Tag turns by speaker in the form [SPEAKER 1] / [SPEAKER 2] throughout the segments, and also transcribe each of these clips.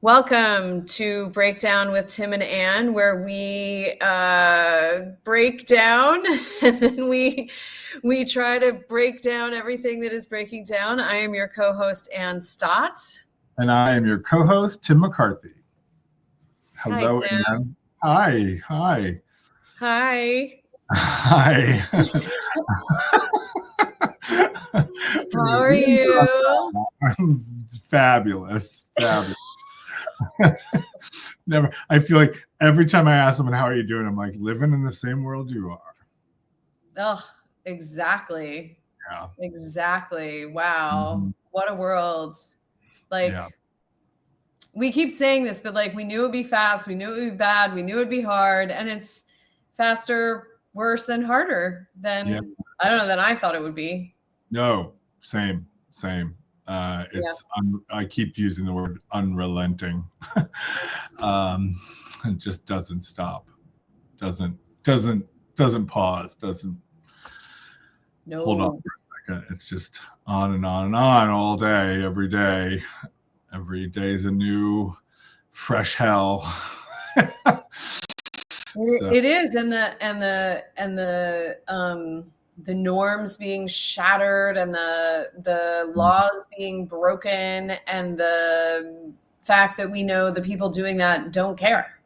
[SPEAKER 1] Welcome to Breakdown with Tim and Anne, where we break down and then we try to break down everything that is breaking down. I am your co-host, Anne Stott.
[SPEAKER 2] And I am your co-host, Tim McCarthy. Hello,
[SPEAKER 1] Hi, Tim.
[SPEAKER 2] Anne. Hi.
[SPEAKER 1] Hi.
[SPEAKER 2] Hi.
[SPEAKER 1] How are you?
[SPEAKER 2] Fabulous. Never. I feel like every time I ask someone, how are you doing? I'm like, living in the same world you are.
[SPEAKER 1] Oh, exactly.
[SPEAKER 2] Yeah.
[SPEAKER 1] Exactly. Wow.
[SPEAKER 2] Mm-hmm.
[SPEAKER 1] What a world. We keep saying this, but like, we knew it'd be fast. We knew it would be bad. We knew it'd be hard. And it's faster, worse, and harder than, I don't know, than I thought it would be.
[SPEAKER 2] No, same. I keep using the word unrelenting. It just doesn't stop. Doesn't pause. Doesn't hold on for a second. It's just on and on and on all day, every day. Every day is a new, fresh hell.
[SPEAKER 1] It is, and the norms being shattered, and the laws being broken, and the fact that we know the people doing that don't care.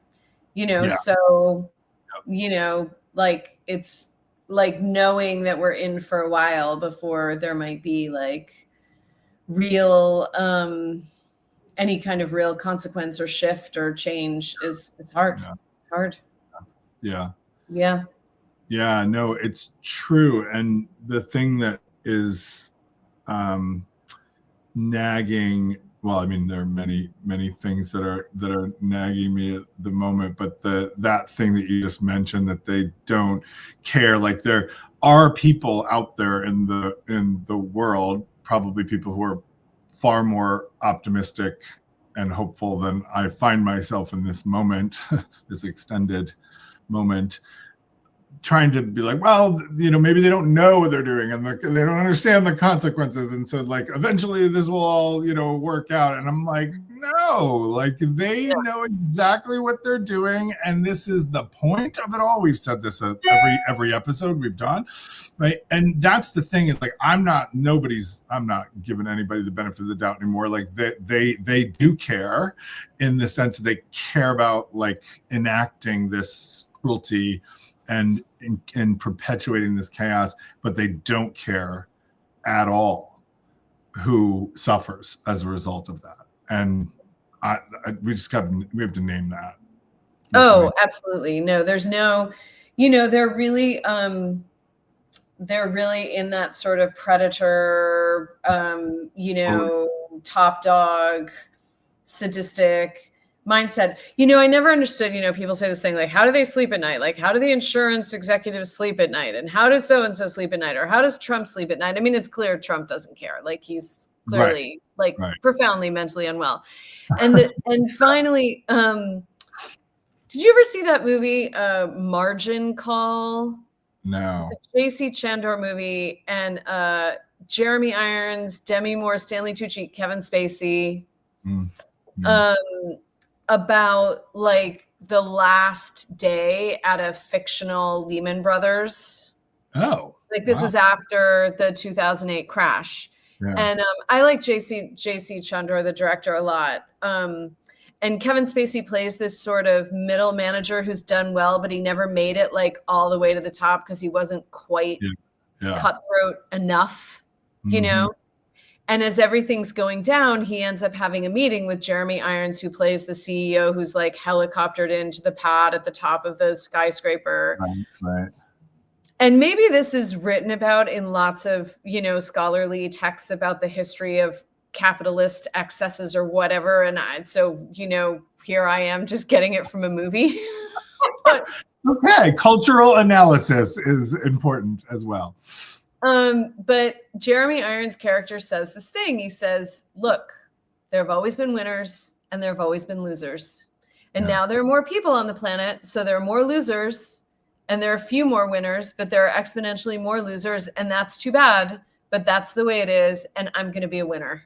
[SPEAKER 1] So like, it's like knowing that we're in for a while before there might be like real any kind of real consequence or shift or change is hard.
[SPEAKER 2] Yeah.
[SPEAKER 1] It's hard.
[SPEAKER 2] Yeah, no, it's true. And the thing that is nagging, well, I mean, there are many things that are nagging me at the moment, but that thing that you just mentioned, that they don't care, like there are people out there in the world, probably people who are far more optimistic and hopeful than I find myself in this moment, this extended moment, trying to be like, well, maybe they don't know what they're doing, and they don't understand the consequences, and so like eventually this will all work out. And I'm like, no, like they know exactly what they're doing, and this is the point of it all. We've said this at every episode we've done, right? And that's the thing, is like, I'm not giving anybody the benefit of the doubt anymore. Like they do care, in the sense that they care about like enacting this cruelty and perpetuating this chaos, but they don't care at all who suffers as a result of that. And we have to name that.
[SPEAKER 1] Absolutely. No, there's no, they're really in that sort of predator, top dog, sadistic mindset. I never understood, people say this thing like, how do they sleep at night? Like, how do the insurance executives sleep at night? And how does so-and-so sleep at night? Or how does Trump sleep at night? I mean, it's clear Trump doesn't care. Like, he's clearly profoundly mentally unwell. And finally, did you ever see that movie, Margin Call?
[SPEAKER 2] No.
[SPEAKER 1] It's a J.C. Chandor movie, and Jeremy Irons, Demi Moore, Stanley Tucci, Kevin Spacey. About like the last day at a fictional Lehman Brothers.
[SPEAKER 2] Oh,
[SPEAKER 1] like this was after the 2008 crash. Yeah. And I like J.C. Chandor, the director, a lot. And Kevin Spacey plays this sort of middle manager who's done well, but he never made it like all the way to the top because he wasn't quite cutthroat enough, And as everything's going down, he ends up having a meeting with Jeremy Irons, who plays the CEO, who's like helicoptered into the pad at the top of the skyscraper.
[SPEAKER 2] Right.
[SPEAKER 1] And maybe this is written about in lots of, scholarly texts about the history of capitalist excesses or whatever. And so, here I am just getting it from a movie. But,
[SPEAKER 2] okay, cultural analysis is important as well.
[SPEAKER 1] But Jeremy Irons' character says this thing. He says, look, there have always been winners and there have always been losers. And now there are more people on the planet, so there are more losers and there are a few more winners, but there are exponentially more losers, and that's too bad, but that's the way it is, and I'm going to be a winner.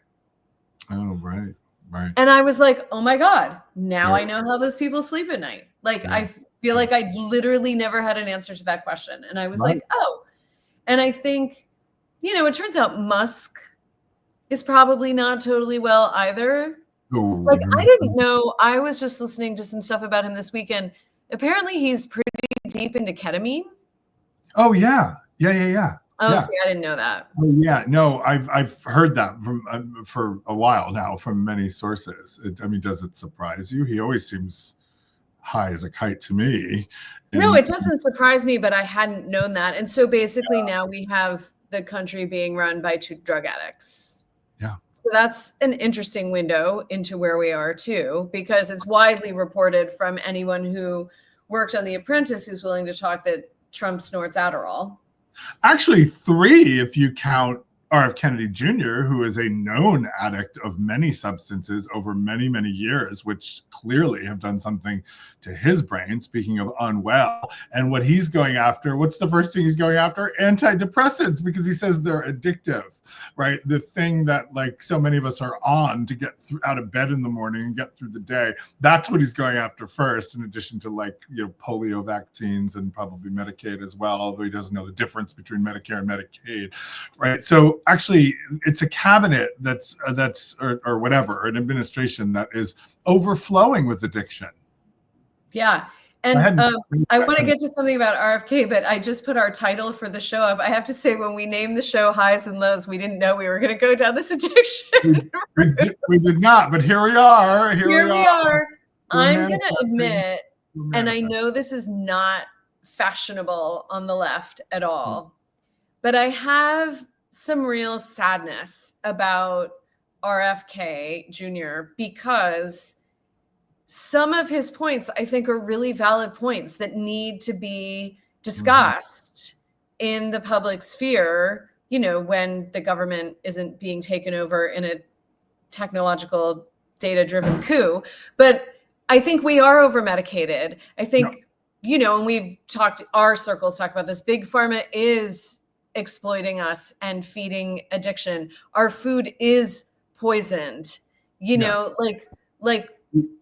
[SPEAKER 2] Oh, right. Right.
[SPEAKER 1] And I was like, oh my God, now
[SPEAKER 2] Right.
[SPEAKER 1] I know how those people sleep at night. Like,
[SPEAKER 2] Yeah.
[SPEAKER 1] I feel like I literally never had an answer to that question. And I was
[SPEAKER 2] Right.
[SPEAKER 1] like, oh. And I think, it turns out Musk is probably not totally well either.
[SPEAKER 2] Oh,
[SPEAKER 1] Like, I didn't know. I was just listening to some stuff about him this weekend. Apparently, he's pretty deep into ketamine.
[SPEAKER 2] Oh, yeah. Yeah.
[SPEAKER 1] Oh, see, I didn't know that.
[SPEAKER 2] Oh, yeah. No, I've heard that from for a while now from many sources. Does it surprise you? He always seems high as a kite to me.
[SPEAKER 1] No, it doesn't surprise me, but I hadn't known that. And so basically now we have the country being run by 2 drug addicts.
[SPEAKER 2] Yeah.
[SPEAKER 1] So that's an interesting window into where we are too, because it's widely reported from anyone who worked on The Apprentice who's willing to talk that Trump snorts Adderall.
[SPEAKER 2] Actually, 3 if you count R.F. Kennedy Jr., who is a known addict of many substances over many, many years, which clearly have done something to his brain, speaking of unwell. And what he's going after, what's the first thing he's going after? Antidepressants, because he says they're addictive, right? The thing that like so many of us are on to get out of bed in the morning and get through the day. That's what he's going after first, in addition to polio vaccines and probably Medicaid as well, although he doesn't know the difference between Medicare and Medicaid, right? So actually, it's a cabinet that's or whatever, an administration that is overflowing with addiction.
[SPEAKER 1] Yeah. And I want to get to something about RFK, but I just put our title for the show up. I have to say, when we named the show Highs and Lows, we didn't know we were going to go down this addiction.
[SPEAKER 2] we did not, but here we are.
[SPEAKER 1] Here we are. I'm going to admit, and I know this is not fashionable on the left at all, but I have some real sadness about RFK Jr. because some of his points, I think, are really valid points that need to be discussed in the public sphere, when the government isn't being taken over in a technological, data-driven coup. But I think we are over-medicated. I think, and we've talked, our circles talk about this, Big Pharma is exploiting us and feeding addiction. Our food is poisoned,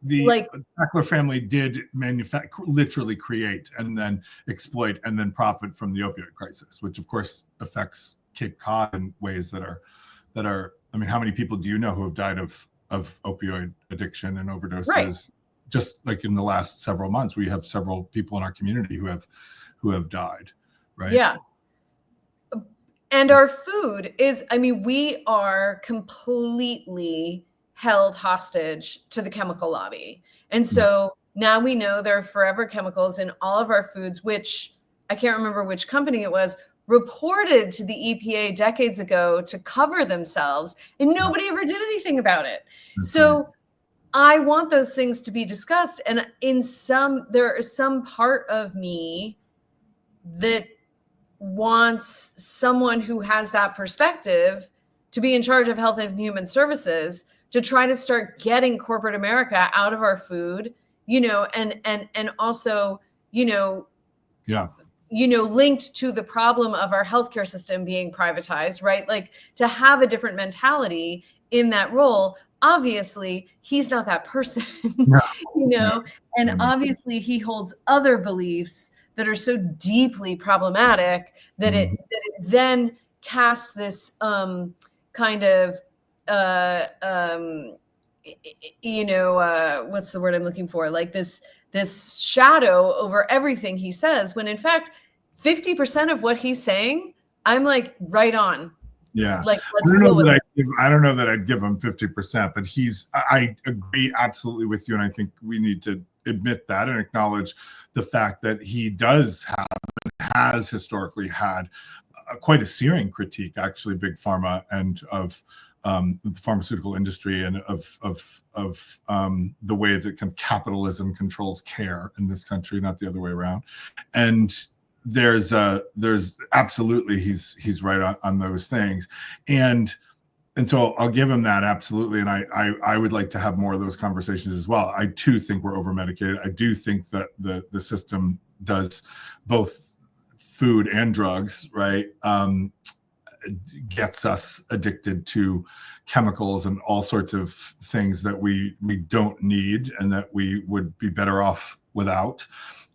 [SPEAKER 2] the Sackler family did literally create and then exploit and then profit from the opioid crisis, which of course affects Cape Cod in ways that are, how many people do you know who have died of opioid addiction and overdoses? Right. Just like in the last several months, we have several people in our community who have died, right?
[SPEAKER 1] Yeah. And our food is, we are completely held hostage to the chemical lobby. And so now we know there are forever chemicals in all of our foods, which I can't remember which company it was, reported to the EPA decades ago to cover themselves, and nobody ever did anything about it. So I want those things to be discussed. And there is some part of me that wants someone who has that perspective to be in charge of health and human services to try to start getting corporate America out of our food, and also, linked to the problem of our healthcare system being privatized, right? Like, to have a different mentality in that role. Obviously, he's not that person, and obviously he holds other beliefs that are so deeply problematic that it then casts this kind of what's the word I'm looking for? Like this shadow over everything he says, when in fact 50% of what he's saying, I'm like, right on.
[SPEAKER 2] Yeah.
[SPEAKER 1] Like, let's deal with it.
[SPEAKER 2] I don't know that I'd give him 50%, but I agree absolutely with you. And I think we need to admit that and acknowledge the fact that he does have and has historically had quite a searing critique, actually, Big Pharma and of the pharmaceutical industry and of the way that capitalism controls care in this country, not the other way around. And there's absolutely, he's right on those things. And so I'll give him that, absolutely. And I would like to have more of those conversations as well. I too think we're over medicated. I do think that the system does both food and drugs, right? gets us addicted to chemicals and all sorts of things that we don't need and that we would be better off without.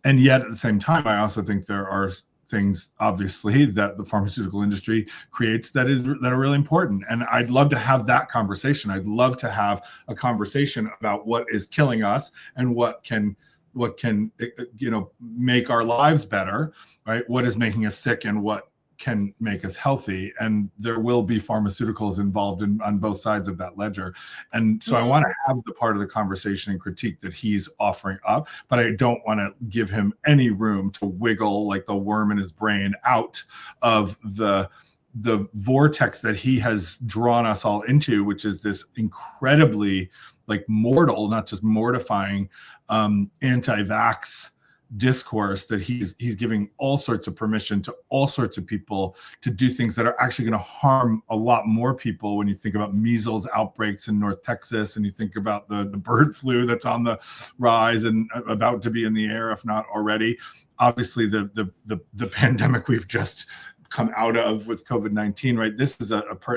[SPEAKER 2] And yet at the same time, I also think there are things, obviously, that the pharmaceutical industry creates that are really important. And I'd love to have that conversation. I'd love to have a conversation about what is killing us and what can make our lives better, right? What is making us sick and what can make us healthy. And there will be pharmaceuticals involved on both sides of that ledger. And so I want to have the part of the conversation and critique that he's offering up, but I don't want to give him any room to wiggle like the worm in his brain out of the vortex that he has drawn us all into, which is this incredibly like mortal, not just mortifying, anti-vax discourse that he's giving all sorts of permission to all sorts of people to do things that are actually going to harm a lot more people. When you think about measles outbreaks in North Texas, and you think about the bird flu that's on the rise and about to be in the air, if not already, obviously the pandemic we've just come out of with COVID-19, right? This is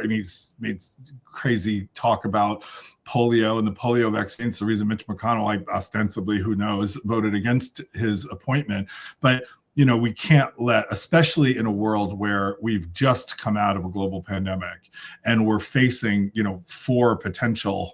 [SPEAKER 2] he's made crazy talk about polio and the polio vaccines. The reason Mitch McConnell, ostensibly, who knows, voted against his appointment. But, we can't especially in a world where we've just come out of a global pandemic and we're facing, 4 potential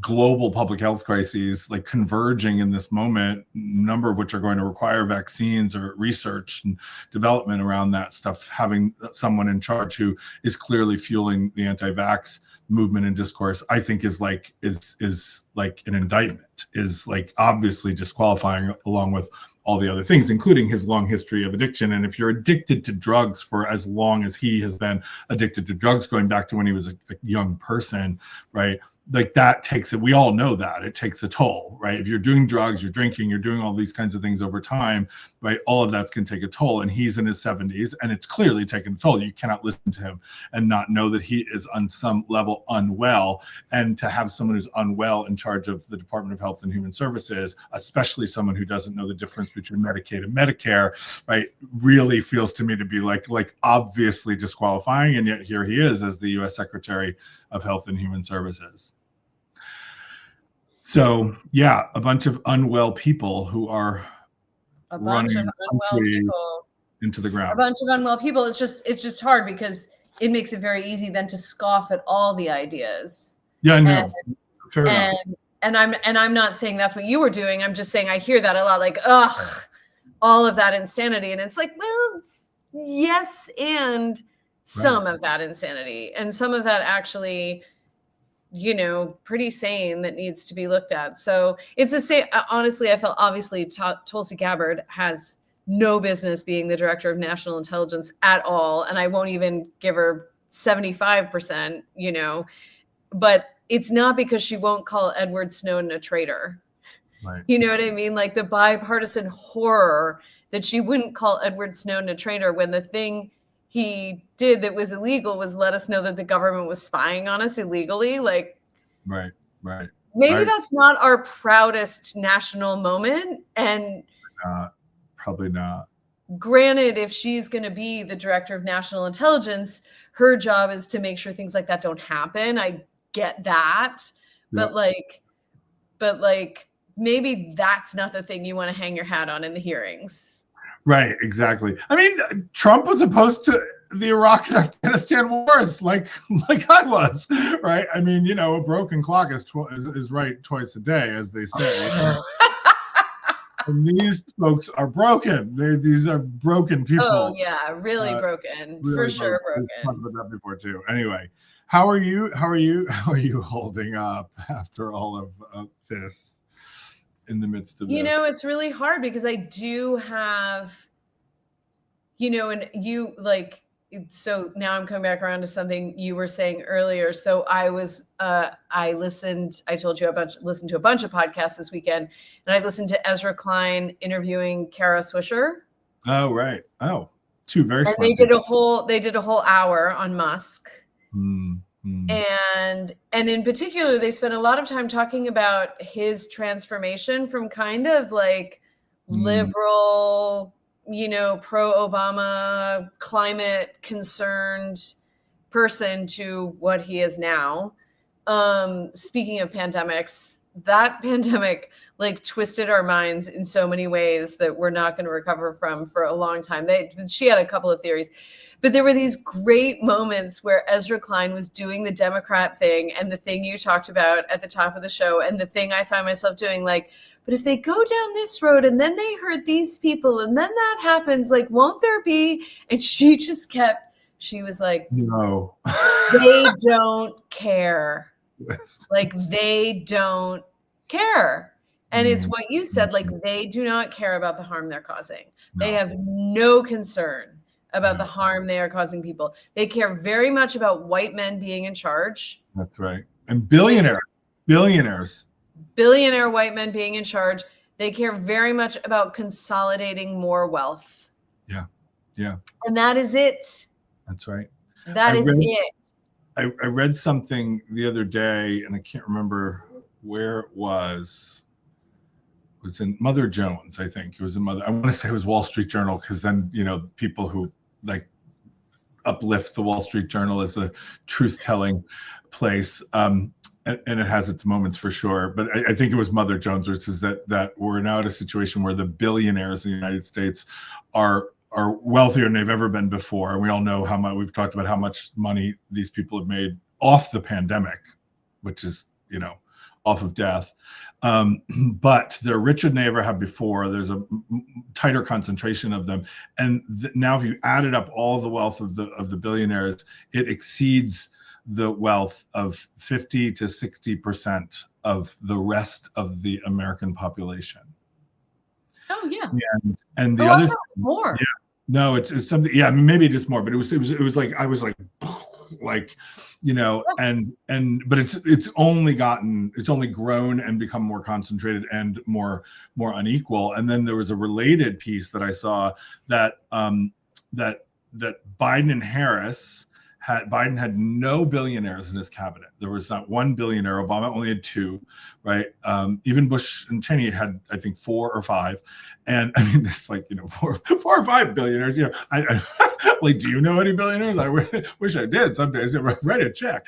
[SPEAKER 2] global public health crises like converging in this moment, number of which are going to require vaccines or research and development around that stuff. Having someone in charge who is clearly fueling the anti-vax movement and discourse, I think is like an indictment, is like obviously disqualifying, along with all the other things, including his long history of addiction. And if you're addicted to drugs for as long as he has been addicted to drugs, going back to when he was a young person, right? Like that takes it. We all know that it takes a toll, right? If you're doing drugs, you're drinking, you're doing all these kinds of things over time, right? All of that's going to take a toll. And he's in his 70s and it's clearly taken a toll. You cannot listen to him and not know that he is on some level unwell. And to have someone who's unwell in charge of the Department of Health and Human Services, especially someone who doesn't know the difference between Medicaid and Medicare, right, really feels to me to be like obviously disqualifying. And yet here he is as the U.S. Secretary of Health and Human Services. So yeah, a bunch of unwell people who are running into the ground.
[SPEAKER 1] A bunch of unwell people. It's just hard because it makes it very easy then to scoff at all the ideas.
[SPEAKER 2] Yeah, I know. Fair enough.
[SPEAKER 1] And I'm not saying that's what you were doing. I'm just saying I hear that a lot, like, ugh, all of that insanity. And it's like, well, yes, and some of that insanity and some of that actually, pretty sane, that needs to be looked at. So it's the same. Honestly, I felt obviously Tulsi Gabbard has no business being the director of national intelligence at all. And I won't even give her 75%, but it's not because she won't call Edward Snowden a traitor.
[SPEAKER 2] Right.
[SPEAKER 1] You know what I mean? Like the bipartisan horror that she wouldn't call Edward Snowden a traitor when the thing he did that was illegal was let us know that the government was spying on us illegally. Like,
[SPEAKER 2] right.
[SPEAKER 1] Maybe that's not our proudest national moment. And
[SPEAKER 2] probably not.
[SPEAKER 1] Granted, if she's going to be the director of national intelligence, her job is to make sure things like that don't happen. I get that. But maybe that's not the thing you want to hang your hat on in the hearings.
[SPEAKER 2] Right, exactly. I mean, Trump was opposed to the Iraq and Afghanistan wars, like I was, right? I mean, a broken clock is right twice a day, as they say. And these folks are broken. These are broken people.
[SPEAKER 1] Oh yeah, really broken, for sure, broken.
[SPEAKER 2] We've talked about that before too. Anyway, how are you holding up after all of this? In the midst of this?
[SPEAKER 1] It's really hard because I do have, and you so now I'm coming back around to something you were saying earlier. So I told you listened to a bunch of podcasts this weekend, and I listened to Ezra Klein interviewing Kara Swisher.
[SPEAKER 2] Oh, right. Oh, two very smart
[SPEAKER 1] people. They did a whole hour on Musk. And in particular, they spent a lot of time talking about his transformation from kind of like liberal, pro-Obama, climate concerned person to what he is now. Speaking of pandemics, that pandemic like twisted our minds in so many ways that we're not going to recover from for a long time. She had a couple of theories, but there were these great moments where Ezra Klein was doing the Democrat thing and the thing you talked about at the top of the show and the thing I find myself doing, like, but if they go down this road and then they hurt these people and then that happens, like, won't there be? And she was like,
[SPEAKER 2] no,
[SPEAKER 1] they don't care. Like, they don't care. And it's what you said, like, they do not care about the harm they're causing. No. They have no concern about the harm they are causing people. They care very much about white men being in charge.
[SPEAKER 2] That's right. And billionaire
[SPEAKER 1] white men being in charge. They care very much about consolidating more wealth.
[SPEAKER 2] Yeah. Yeah.
[SPEAKER 1] And that is it.
[SPEAKER 2] That's right.
[SPEAKER 1] That is it.
[SPEAKER 2] I read something the other day, and I can't remember where it was. It was in Mother Jones, I think. It was in Mother. I want to say it was Wall Street Journal, because then, people who like uplift the Wall Street Journal as a truth-telling place, and it has its moments for sure. But I think it was Mother Jones, which is that we're now at a situation where the billionaires in the United States are wealthier than they've ever been before. And we all know how much, we've talked about how much money these people have made off the pandemic, which is, off of death. But they're richer than they ever have before. There's a tighter concentration of them. And now if you added up all the wealth of the billionaires, it exceeds the wealth of 50 to 60% of the rest of the American population.
[SPEAKER 1] Oh yeah.
[SPEAKER 2] And the other
[SPEAKER 1] more.
[SPEAKER 2] Yeah. No, it's something. Yeah, maybe it is more, but it was like I was like, but it's only grown and become more concentrated and more unequal. And then there was a related piece that I saw that that Biden and Harris Biden had no billionaires in his cabinet. There was not one billionaire. Obama only had two, right? Even Bush and Cheney had, I think, 4 or 5. And I mean, it's like, 4 or 5 billionaires. I like, do you know any billionaires? I wish I did. Some days I write a check.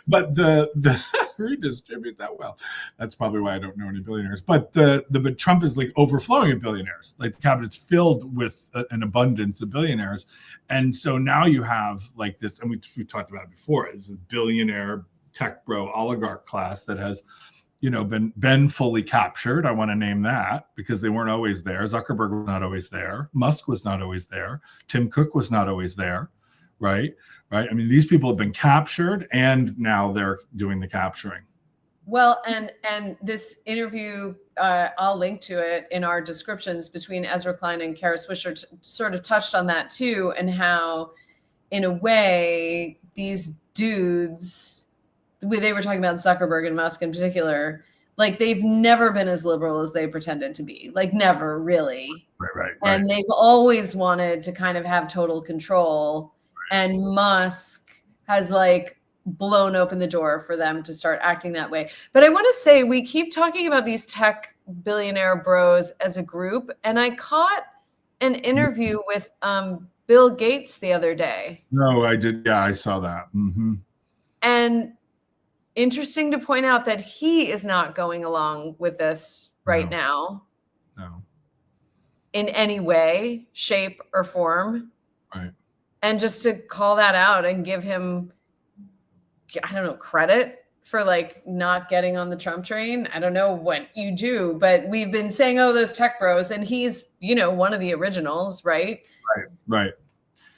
[SPEAKER 2] But the redistribute that well. That's probably why I don't know any billionaires. But but Trump is like overflowing of billionaires. Like the cabinet's filled with an abundance of billionaires. And so now you have like this, and we talked about it before, is a billionaire tech bro oligarch class that has, been fully captured. I want to name that because they weren't always there. Zuckerberg was not always there. Musk was not always there. Tim Cook was not always there, right? I mean, these people have been captured, and now they're doing the capturing.
[SPEAKER 1] Well, and this interview, I'll link to it in our descriptions, between Ezra Klein and Carr Swisher sort of touched on that too, and how, in a way, these dudes, they were talking about Zuckerberg and Musk in particular, like they've never been as liberal as they pretended to be, like never really.
[SPEAKER 2] Right.
[SPEAKER 1] And they've always wanted to kind of have total control. And Musk has like blown open the door for them to start acting that way. But I want to say, we keep talking about these tech billionaire bros as a group. And I caught an interview with Bill Gates the other day.
[SPEAKER 2] No, I did. Yeah, I saw that. Mm-hmm.
[SPEAKER 1] And interesting to point out that he is not going along with this right now.
[SPEAKER 2] No. In
[SPEAKER 1] any way, shape, or form.
[SPEAKER 2] Right.
[SPEAKER 1] And just to call that out and give him, I don't know, credit for like not getting on the Trump train. I don't know what you do, but we've been saying, oh, those tech bros, and he's, one of the originals, right?
[SPEAKER 2] Right.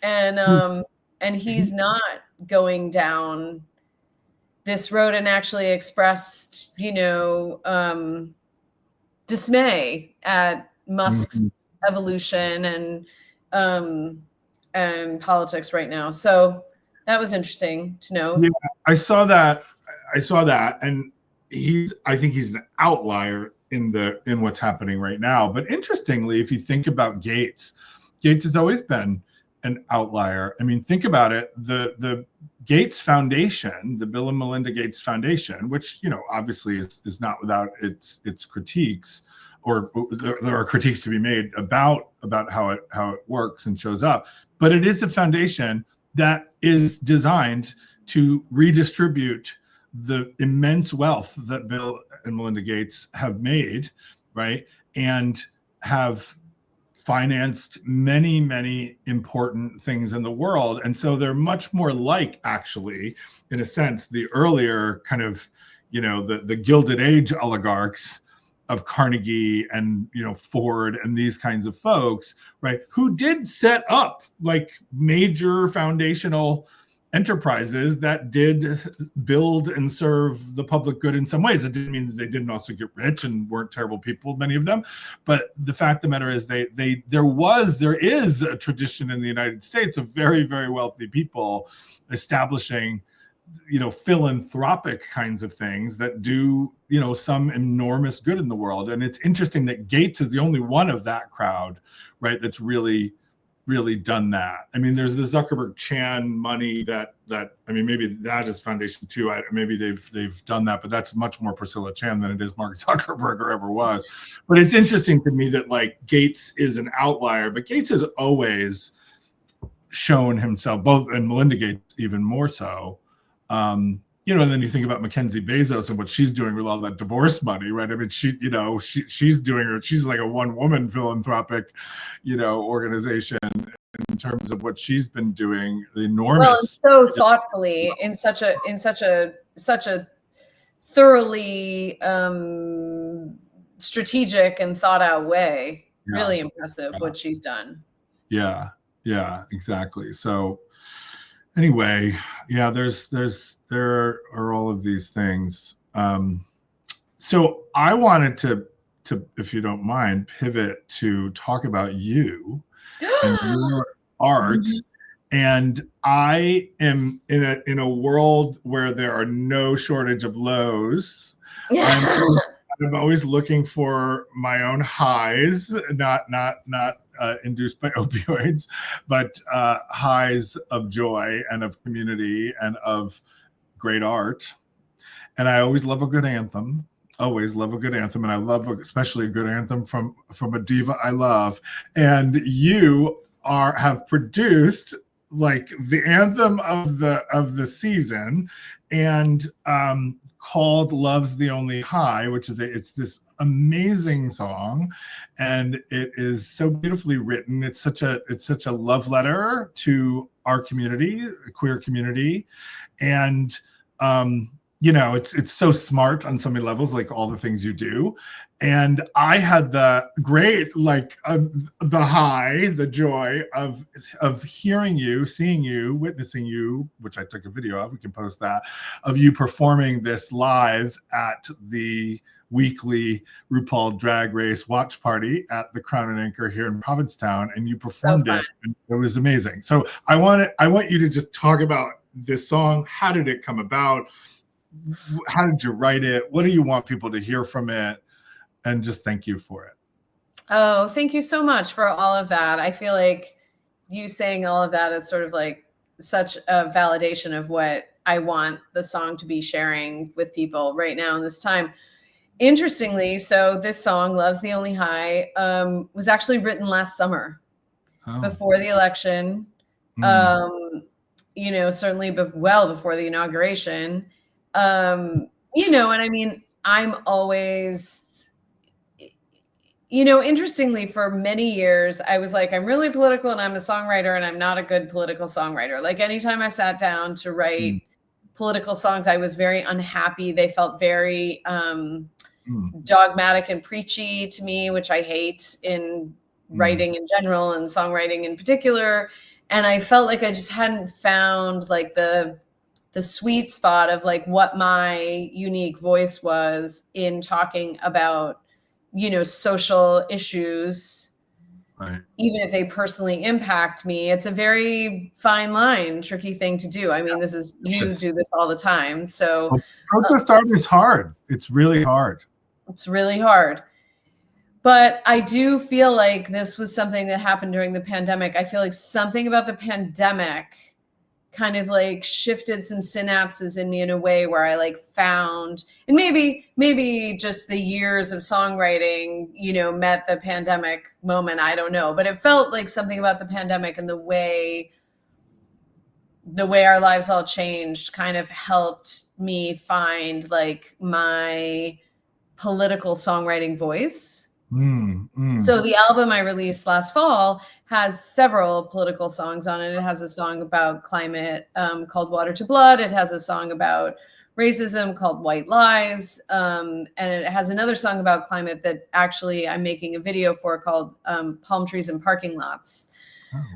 [SPEAKER 1] And he's not going down this road, and actually expressed, dismay at Musk's evolution and politics right now. So that was interesting to know.
[SPEAKER 2] Yeah, I saw that, and I think he's an outlier in what's happening right now. But interestingly, if you think about Gates has always been an outlier. I mean, think about it. The Gates Foundation, the Bill and Melinda Gates Foundation, which, you know, obviously is not without its critiques, or there are critiques to be made about how it works and shows up. But it is a foundation that is designed to redistribute the immense wealth that Bill and Melinda Gates have made, right? And have financed many, many important things in the world. And so they're much more like, actually, in a sense, the earlier kind of, you know, the Gilded Age oligarchs of Carnegie and, you know, Ford and these kinds of folks, right, who did set up like major foundational enterprises that did build and serve the public good in some ways. It didn't mean that they didn't also get rich and weren't terrible people, many of them. But the fact of the matter is there is a tradition in the United States of very, very wealthy people establishing, you know, philanthropic kinds of things that do, you know, some enormous good in the world. And it's interesting that Gates is the only one of that crowd, right, that's really done that. I mean, there's the Zuckerberg Chan money that I mean, maybe that is foundation too. Maybe they've done that, but that's much more Priscilla Chan than it is Mark Zuckerberg or ever was. But it's interesting to me that like Gates is an outlier, but Gates has always shown himself, both, and Melinda Gates even more so. You know, and then you think about Mackenzie Bezos and what she's doing with all that divorce money, right? I mean, she's like a one-woman philanthropic, you know, organization in terms of what she's been doing. The enormous,
[SPEAKER 1] well, so thoughtfully, in such a thoroughly strategic and thought out way. Yeah. Really impressive what she's done.
[SPEAKER 2] Yeah, exactly. So anyway, yeah, there are all of these things. So I wanted to, if you don't mind, pivot to talk about you and your art. And I am in a world where there are no shortage of lows. I'm always looking for my own highs, not induced by opioids, but highs of joy and of community and of great art. And I always love a good anthem. Always love a good anthem, and I love especially a good anthem from a diva I love. And you have produced like the anthem of the season, and called "Love's the Only High," which is it's this amazing song, and it is so beautifully written. It's such a love letter to our community, the queer community, and you know, it's so smart on so many levels, like all the things you do. And I had the great, like the high, the joy of hearing you, seeing you, witnessing you, which I took a video of, we can post that, of you performing this live at the weekly RuPaul Drag Race watch party at the Crown and Anchor here in Provincetown, and you performed it, and it was amazing. So I want you to just talk about this song. How did it come about? How did you write it? What do you want people to hear from it? And just thank you for it.
[SPEAKER 1] Oh, thank you so much for all of that. I feel like you saying all of that, it's sort of like such a validation of what I want the song to be sharing with people right now in this time. Interestingly, so this song, "Love's the Only High," was actually written last summer, before the election. You know, certainly well before the inauguration. You know, and I mean, I'm always, you know, interestingly, for many years, I was like, I'm really political and I'm a songwriter, and I'm not a good political songwriter. Like anytime I sat down to write political songs, I was very unhappy. They felt very dogmatic and preachy to me, which I hate in writing in general and songwriting in particular. And I felt like I just hadn't found like the sweet spot of like what my unique voice was in talking about, you know, social issues, right, even if they personally impact me. It's a very fine line, tricky thing to do. I mean, this is, you do this all the time. So
[SPEAKER 2] protest art is hard. It's really hard.
[SPEAKER 1] It's really hard. But I do feel like this was something that happened during the pandemic. I feel like something about the pandemic kind of like shifted some synapses in me in a way where I like found, and maybe just the years of songwriting, you know, met the pandemic moment. I don't know, but it felt like something about the pandemic and the way our lives all changed kind of helped me find like my political songwriting voice. So the album I released last fall has several political songs on it. It has a song about climate called Water to Blood. It has a song about racism called White Lies. And it has another song about climate that actually I'm making a video for called Palm Trees and Parking Lots,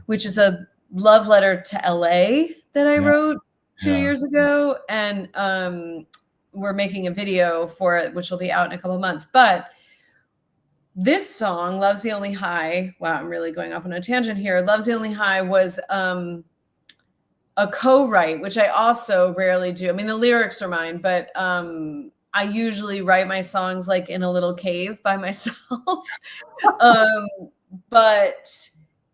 [SPEAKER 1] which is a love letter to LA that I wrote 2 years ago. And we're making a video for it, which will be out in a couple of months. But this song, Love's the Only High, wow, I'm really going off on a tangent here. Love's the Only High was a co-write, which I also rarely do. I mean, the lyrics are mine, but I usually write my songs like in a little cave by myself. But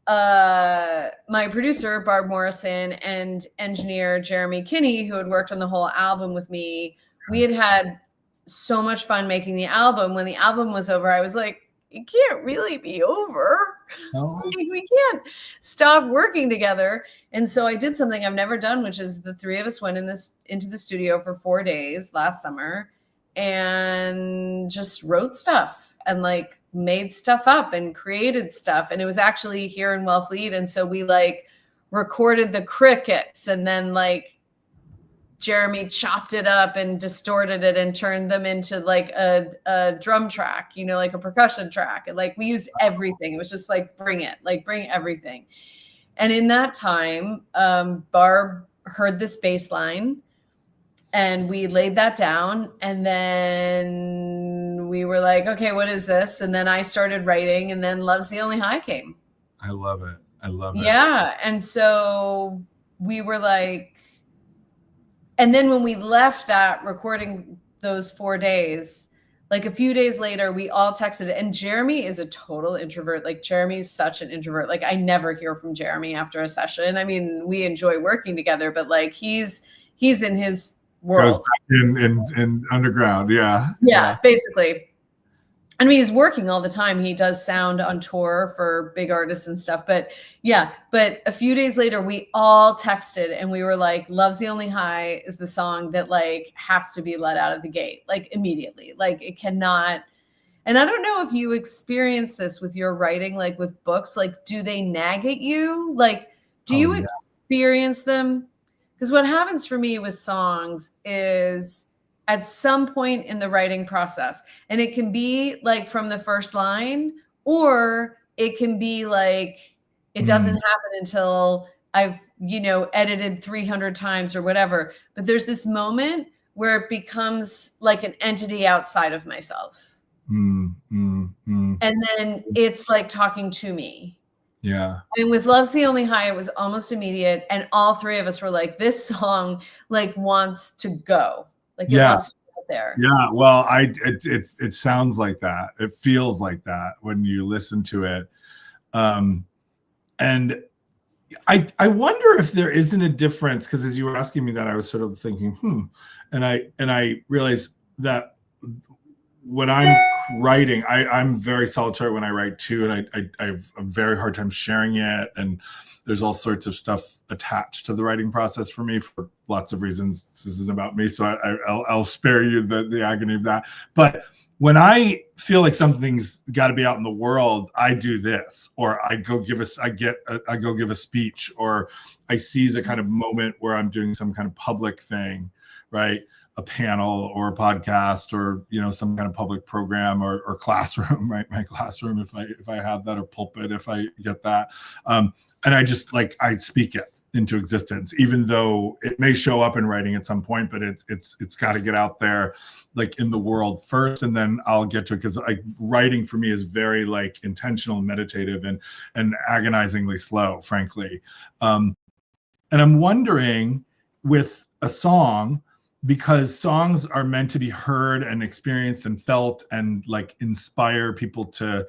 [SPEAKER 1] my producer, Barb Morrison, and engineer Jeremy Kinney, who had worked on the whole album with me, we had so much fun making the album. When the album was over, I was like, it can't really be over. Like, we can't stop working together. And so I did something I've never done, which is the three of us went into the studio for 4 days last summer and just wrote stuff and like made stuff up and created stuff. And it was actually here in Wellfleet. And so we like recorded the crickets, and then like Jeremy chopped it up and distorted it and turned them into like a drum track, you know, like a percussion track. And like we used everything. It was just like, bring everything. And in that time, Barb heard this bass line and we laid that down. And then we were like, okay, what is this? And then I started writing, and then Love's the Only High came.
[SPEAKER 2] I love it.
[SPEAKER 1] Yeah. And so we were like, and then when we left that recording those 4 days, like a few days later, we all texted, and Jeremy is a total introvert. Like Jeremy's such an introvert. Like I never hear from Jeremy after a session. I mean, we enjoy working together, but like he's in his world.
[SPEAKER 2] Goes back in underground.
[SPEAKER 1] Yeah, basically. I mean, he's working all the time. He does sound on tour for big artists and stuff. But yeah, but a few days later, we all texted and we were like, Love's the Only High is the song that like has to be let out of the gate, like immediately. Like it cannot. And I don't know if you experience this with your writing, like with books, like do they nag at you? Like, do you experience them? Because what happens for me with songs is at some point in the writing process, and it can be like from the first line, or it can be like it doesn't happen until I've, you know, edited 300 times or whatever. But there's this moment where it becomes like an entity outside of myself. And then it's like talking to me.
[SPEAKER 2] Yeah.
[SPEAKER 1] And with Love's the Only High, it was almost immediate. And all three of us were like, this song like wants to go. Like it wants to go there.
[SPEAKER 2] Yeah. Well, it sounds like that. It feels like that when you listen to it. And I wonder if there isn't a difference, because as you were asking me that, I was sort of thinking, and I realized that when I'm writing, I'm very solitary when I write too, and I have a very hard time sharing it, and there's all sorts of stuff attached to the writing process for me for lots of reasons. This isn't about me, so I'll spare you the agony of that. But when I feel like something's got to be out in the world, I do this, or I go give a speech, or I seize a kind of moment where I'm doing some kind of public thing, right? A panel or a podcast, or you know, some kind of public program or classroom, right? My classroom, if I have that, or pulpit if I get that, and I just like I speak it into existence, even though it may show up in writing at some point, but it's got to get out there, like in the world first, and then I'll get to it, because like writing for me is very like intentional, meditative, and agonizingly slow, frankly. And I'm wondering with a song, because songs are meant to be heard and experienced and felt and like inspire people to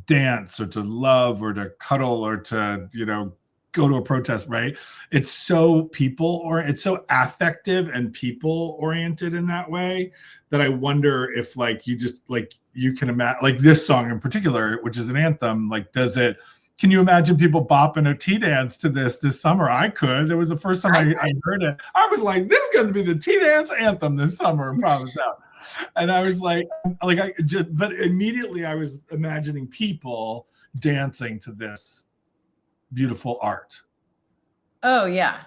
[SPEAKER 2] dance or to love or to cuddle or to, you know, go to a protest, right? It's so it's so affective and people oriented in that way that I wonder if like you just like you can imagine like this song in particular, which is an anthem, like can you imagine people bopping a tea dance to this summer? I could. It was the first time I heard it. I was like, this is going to be the tea dance anthem this summer in Provincetown. And I was like but immediately I was imagining people dancing to this beautiful art.
[SPEAKER 1] Oh, yeah.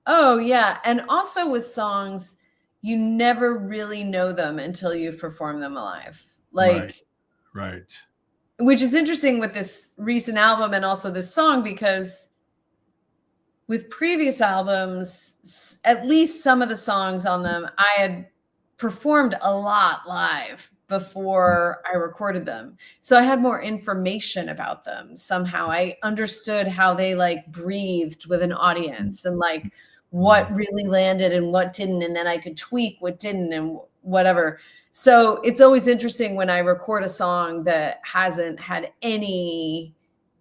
[SPEAKER 1] Oh, yeah. And also with songs, you never really know them until you've performed them live. Like,
[SPEAKER 2] right.
[SPEAKER 1] Which is interesting with this recent album and also this song, because with previous albums, at least some of the songs on them, I had performed a lot live before I recorded them. So I had more information about them. Somehow I understood how they like breathed with an audience and like what really landed and what didn't. And then I could tweak what didn't and whatever. So it's always interesting when I record a song that hasn't had any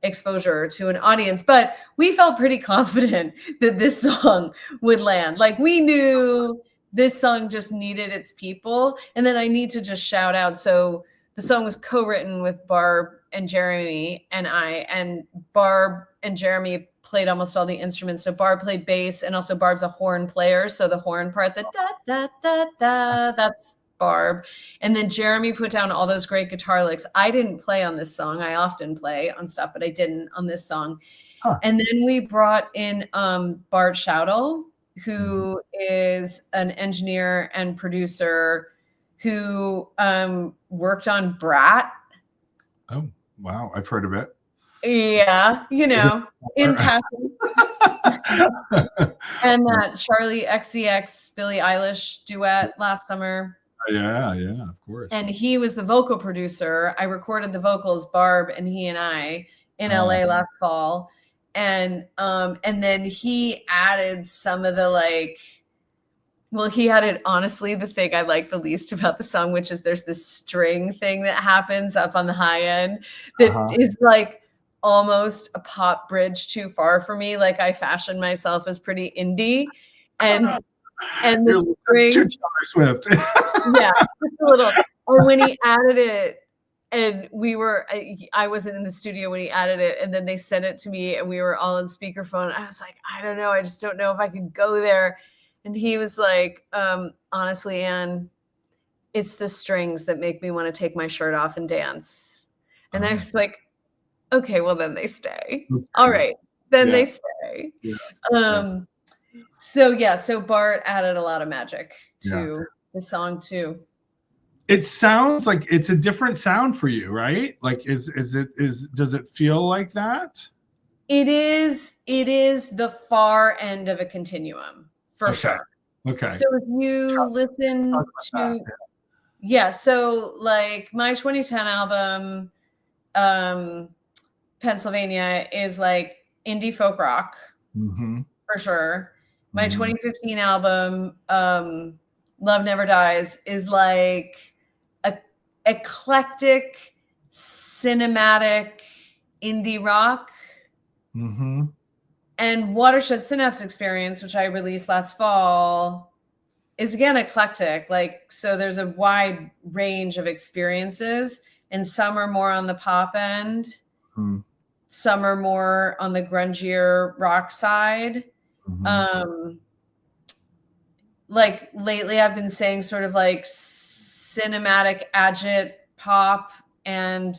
[SPEAKER 1] exposure to an audience, but we felt pretty confident that this song would land. Like we knew this song just needed its people. And then I need to just shout out. So the song was co-written with B.R.A.V.E and Jeremy and B.R.A.V.E and Jeremy played almost all the instruments. So B.R.A.V.E played bass, and also B.R.A.V.E's a horn player. So the horn part, the da, da, da, da, that's B.R.A.V.E. And then Jeremy put down all those great guitar licks. I didn't play on this song. I often play on stuff, but I didn't on this song. Huh. And then we brought in Bart Schautel, who is an engineer and producer who worked on Brat.
[SPEAKER 2] Oh, wow. I've heard of it.
[SPEAKER 1] Yeah, you know, in passing. And that Charlie XCX Billie Eilish duet last summer.
[SPEAKER 2] Yeah, of course.
[SPEAKER 1] And he was the vocal producer. I recorded the vocals, B.R.A.V.E and he and I in LA last fall. And then he added some of the like, well, he added honestly the thing I like the least about the song, which is there's this string thing that happens up on the high end that is like almost a pop bridge too far for me. Like I fashion myself as pretty indie, and the string,
[SPEAKER 2] Swift.
[SPEAKER 1] Yeah, just a little. And when he added it, and I wasn't in the studio when he added it, and then they sent it to me, and we were all on speakerphone. I was like, I don't know, I just don't know if I could go there. And he was like, honestly, Anne, it's the strings that make me want to take my shirt off and dance. And I was like, okay, well then they stay. All right, then they stay. Yeah. So B.R.A.V.E added a lot of magic to the song too.
[SPEAKER 2] It sounds like it's a different sound for you, right? Like does it feel like that?
[SPEAKER 1] It is the far end of a continuum for sure.
[SPEAKER 2] Okay.
[SPEAKER 1] So if you listen to so like my 2010 album, Pennsylvania, is like indie folk rock for sure. My 2015 album, Love Never Dies, is like a eclectic cinematic indie rock. And Watershed Synapse Experience, which I released last fall, is again eclectic. Like, so there's a wide range of experiences, and some are more on the pop end, some are more on the grungier rock side. Like lately I've been saying sort of like cinematic agit pop and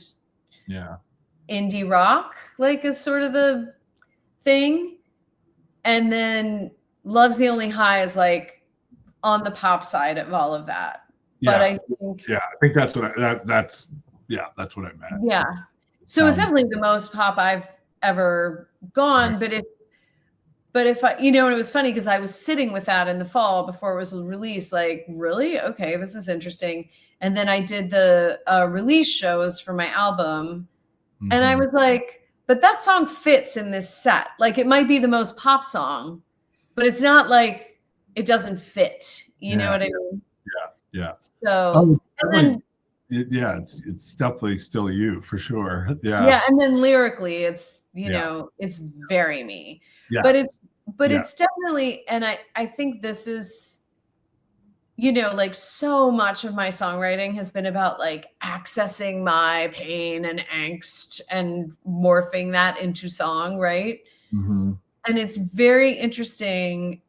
[SPEAKER 1] indie rock, like is sort of the thing. And then Love's the Only High is like on the pop side of all of that. But I think
[SPEAKER 2] that's what that's what I meant.
[SPEAKER 1] Yeah. So it's definitely the most pop I've ever gone. But if I, and it was funny because I was sitting with that in the fall before it was released, like, really? Okay, this is interesting. And then I did the release shows for my album. And I was like, but that song fits in this set. Like, it might be the most pop song, but it's not like it doesn't fit. You know what I mean?
[SPEAKER 2] Yeah.
[SPEAKER 1] So, and then
[SPEAKER 2] Yeah, it's definitely still you for sure. Yeah.
[SPEAKER 1] Yeah, and then lyrically, it's, you
[SPEAKER 2] Yeah.
[SPEAKER 1] know, it's very me.
[SPEAKER 2] Yeah.
[SPEAKER 1] But
[SPEAKER 2] Yeah.
[SPEAKER 1] it's definitely, and I think this is, you know, like so much of my songwriting has been about like accessing my pain and angst and morphing that into song, right?
[SPEAKER 2] Mm-hmm.
[SPEAKER 1] And it's very interesting.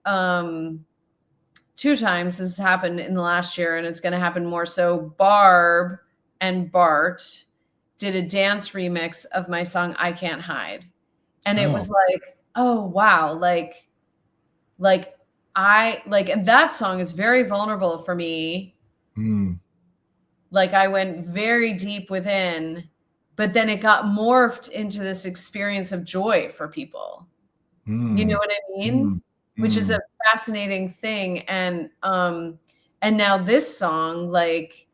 [SPEAKER 1] Two times this has happened in the last year, and it's going to happen more so. Barb and Bart did a dance remix of my song I Can't Hide. And it was
[SPEAKER 2] Oh.
[SPEAKER 1] like, oh wow, like and that song is very vulnerable for me.
[SPEAKER 2] Mm.
[SPEAKER 1] Like I went very deep within, but then it got morphed into this experience of joy for people. You know
[SPEAKER 2] Mm.
[SPEAKER 1] what I mean?
[SPEAKER 2] Mm.
[SPEAKER 1] Which is a
[SPEAKER 2] Mm.
[SPEAKER 1] fascinating thing. And now this song like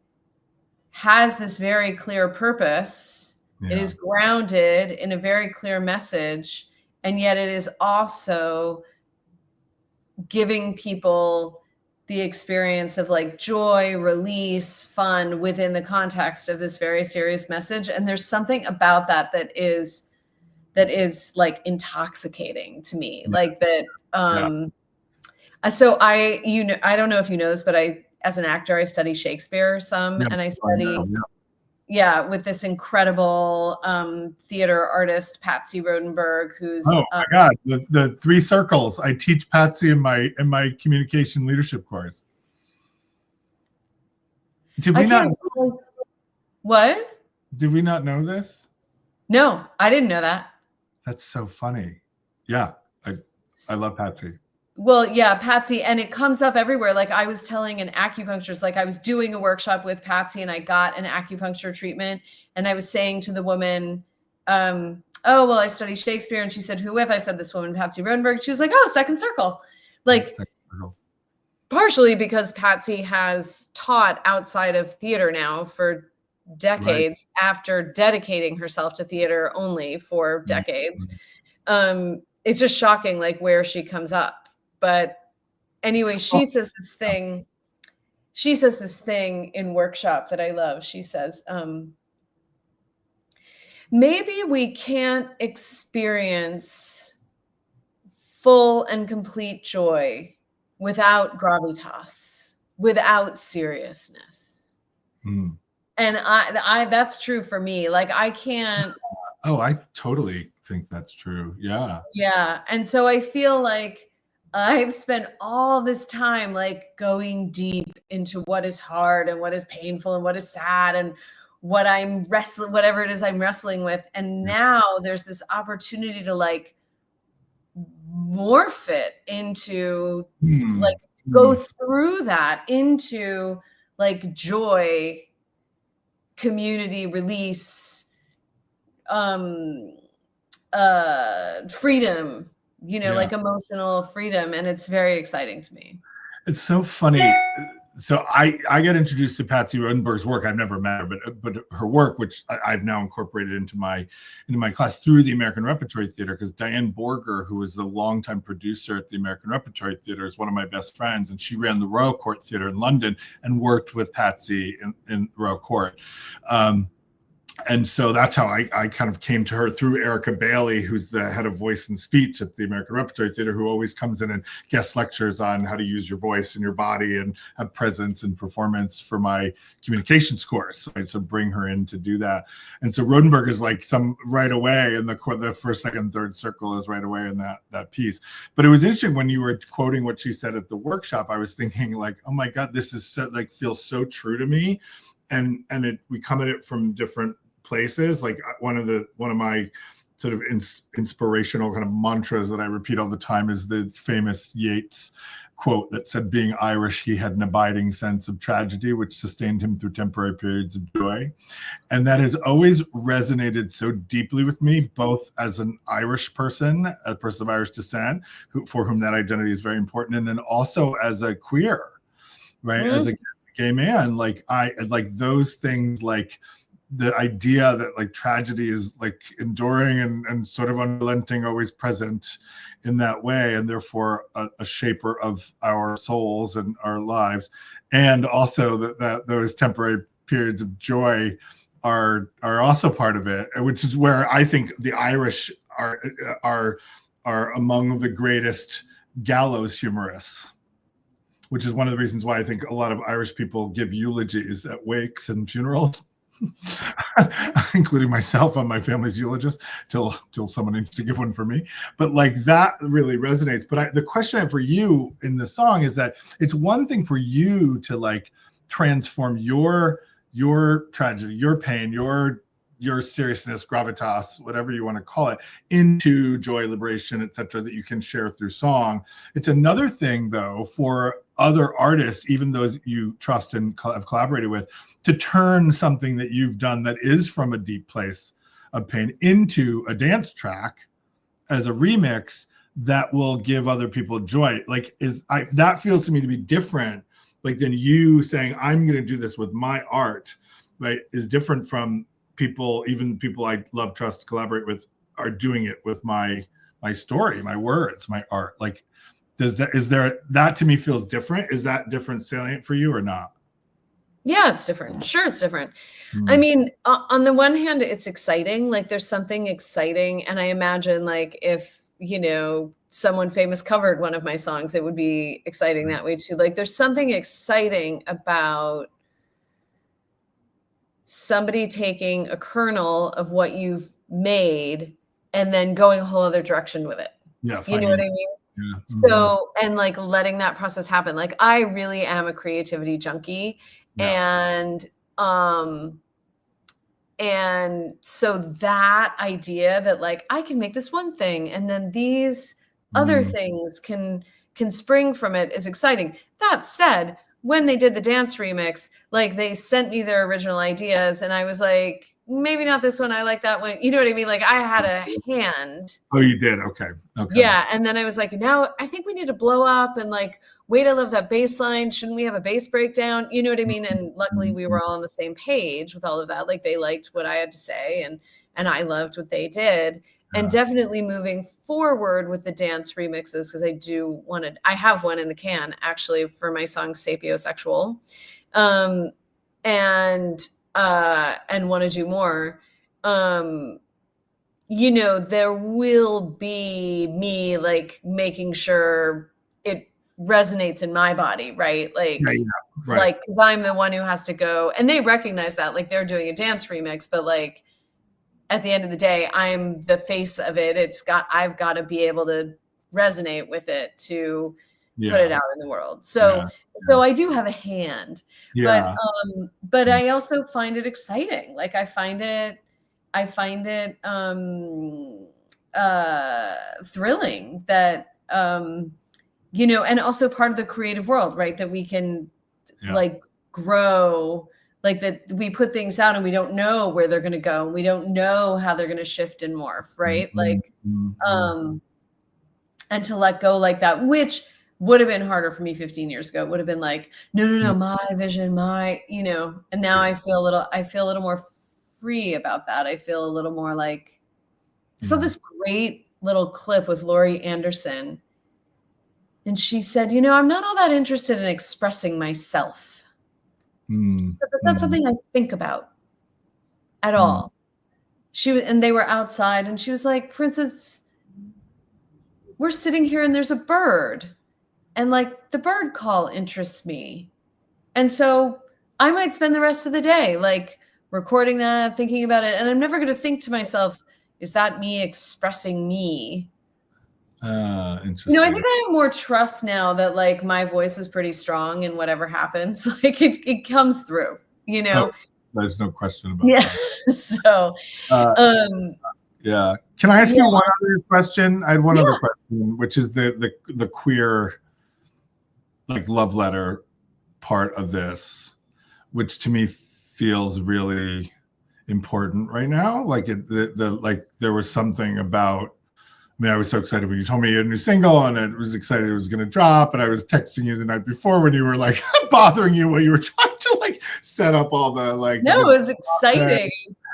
[SPEAKER 1] has this very clear purpose. It
[SPEAKER 2] Yeah.
[SPEAKER 1] is grounded in a very clear message, and yet it is also giving people the experience of like joy, release, fun within the context of this very serious message. And there's something about that is like intoxicating to me.
[SPEAKER 2] Yeah.
[SPEAKER 1] Like that.
[SPEAKER 2] Yeah.
[SPEAKER 1] So I don't know if you know this, but as an actor, I study Shakespeare some,
[SPEAKER 2] Yeah.
[SPEAKER 1] and I
[SPEAKER 2] I know.
[SPEAKER 1] study,
[SPEAKER 2] Yeah.
[SPEAKER 1] yeah, with this incredible theater artist, Patsy Rodenberg,
[SPEAKER 2] Oh
[SPEAKER 1] who's
[SPEAKER 2] my God, the three circles. I teach Patsy in my communication leadership course. Did
[SPEAKER 1] I
[SPEAKER 2] we not?
[SPEAKER 1] can't. What?
[SPEAKER 2] Did we not know this?
[SPEAKER 1] No, I didn't know that.
[SPEAKER 2] That's so funny. Yeah, I love Patsy.
[SPEAKER 1] Well, yeah, Patsy, and it comes up everywhere. Like I was telling an acupuncturist, like I was doing a workshop with Patsy and I got an acupuncture treatment, and I was saying to the woman, oh, well, I study Shakespeare. And she said, who with? I said, this woman, Patsy Rodenberg. She was like, oh, second circle. Like partially because Patsy has taught outside of theater now for decades, right, after dedicating herself to theater only for decades. It's just shocking, like where she comes up. But anyway, she says this thing in workshop that I love. She says, maybe we can't experience full and complete joy without gravitas, without seriousness.
[SPEAKER 2] Mm.
[SPEAKER 1] And I that's true for me. Like I can't.
[SPEAKER 2] Oh, I totally think that's true. Yeah.
[SPEAKER 1] Yeah. And so I feel like I've spent all this time like going deep into what is hard and what is painful and what is sad and what I'm wrestling, whatever it is I'm wrestling with. And now there's this opportunity to like morph it into like go through that into like joy, community, release, freedom, you know, like emotional freedom. And it's very exciting to me.
[SPEAKER 2] It's so funny. So I got introduced to Patsy Rodenberg's work. I've never met her, but her work, which I've now incorporated into my class through the American Repertory Theater, because Diane Borger, who was the longtime producer at the American Repertory Theater, is one of my best friends, and she ran the Royal Court Theater in London and worked with Patsy in Royal Court. And so that's how I kind of came to her through Erica Bailey, who's the head of voice and speech at the American Repertory Theater, who always comes in and guest lectures on how to use your voice and your body and have presence and performance for my communications course. So I bring her in to do that. And so Rodenberg is like some right away in the first, second, third circle is right away in that piece. But it was interesting when you were quoting what she said at the workshop. I was thinking like, oh my God, this is so, like feels so true to me. And we come at it from different places. Like one of my sort of inspirational kind of mantras that I repeat all the time is the famous Yeats quote that said, being Irish, he had an abiding sense of tragedy, which sustained him through temporary periods of joy. And that has always resonated so deeply with me, both as an Irish person, a person of Irish descent, for whom that identity is very important, and then also as a queer, right? Mm-hmm. As a gay man, like I like those things, like the idea that like tragedy is like enduring and sort of unrelenting, always present in that way, and therefore a shaper of our souls and our lives, and also that those temporary periods of joy are also part of it, which is where I think the Irish are among the greatest gallows humorists, which is one of the reasons why I think a lot of Irish people give eulogies at wakes and funerals, including myself. I'm my family's eulogist till someone needs to give one for me. But like that really resonates. But the question I have for you in the song is that it's one thing for you to like transform your tragedy, your pain, your seriousness, gravitas, whatever you want to call it, into joy, liberation, etc., that you can share through song. It's another thing, though, for other artists, even those you trust and have collaborated with, to turn something that you've done that is from a deep place of pain into a dance track as a remix that will give other people joy. Like, that feels to me to be different, like, than you saying, I'm going to do this with my art, right? Is different from people, even people I love, trust, collaborate with, are doing it with my story, my words, my art. Like, that to me feels different. Is that different salient for you or not?
[SPEAKER 1] Yeah, it's different. Sure, it's different. I mean, on the one hand, it's exciting. Like, there's something exciting. And I imagine, like, if, you know, someone famous covered one of my songs, it would be exciting that way too. Like, there's something exciting about somebody taking a kernel of what you've made and then going a whole other direction with it.
[SPEAKER 2] Yeah.
[SPEAKER 1] You know what I mean? Yeah. So, and like letting that process happen. Like, I really am a creativity junkie. Yeah. And so that idea that like, I can make this one thing and then these other things can spring from it is exciting. That said, when they did the dance remix, like, they sent me their original ideas and I was like, maybe not this one. I like that one. You know what I mean? Like, I had a hand.
[SPEAKER 2] Oh, you did? Okay.
[SPEAKER 1] Yeah. And then I was like, now I think we need to blow up and like, wait, I love that bass line. Shouldn't we have a bass breakdown? You know what I mean? And luckily we were all on the same page with all of that. Like, they liked what I had to say and I loved what they did. And definitely moving forward with the dance remixes, because I have one in the can actually for my song Sapiosexual, and want to do more. You know, there will be me like making sure it resonates in my body, right? Like, right. Like, because I'm the one who has to go, and they recognize that, like, they're doing a dance remix, but like, at the end of the day, I'm the face of it. I've got to be able to resonate with it to put it out in the world. So I do have a hand, but I also find it exciting. Like, I find it thrilling that, you know, and also part of the creative world, right? That we can like grow, like that we put things out and we don't know where they're going to go. We don't know how they're going to shift and morph, right? Like, and to let go like that, which would have been harder for me 15 years ago. It would have been like, no, my vision, you know, and now I feel a little more free about that. I feel a little more like, I saw this great little clip with Laurie Anderson. And she said, you know, I'm not all that interested in expressing myself. That's not something I think about at all. And they were outside and she was like, for instance, we're sitting here and there's a bird and like the bird call interests me. And so I might spend the rest of the day like recording that, thinking about it. And I'm never going to think to myself, is that me expressing me? Interesting. You know, I think I have more trust now that like my voice is pretty strong and whatever happens, like it comes through, you know?
[SPEAKER 2] Oh, there's no question about that.
[SPEAKER 1] So,
[SPEAKER 2] yeah. Can I ask you one other question? I had one other question, which is the queer, like, love letter part of this, which to me feels really important right now. Like like there was something about, I mean, I was so excited when you told me you had a new single and it was excited it was going to drop. And I was texting you the night before when you were like bothering you when you were trying to like set up all the like.
[SPEAKER 1] No, it was exciting.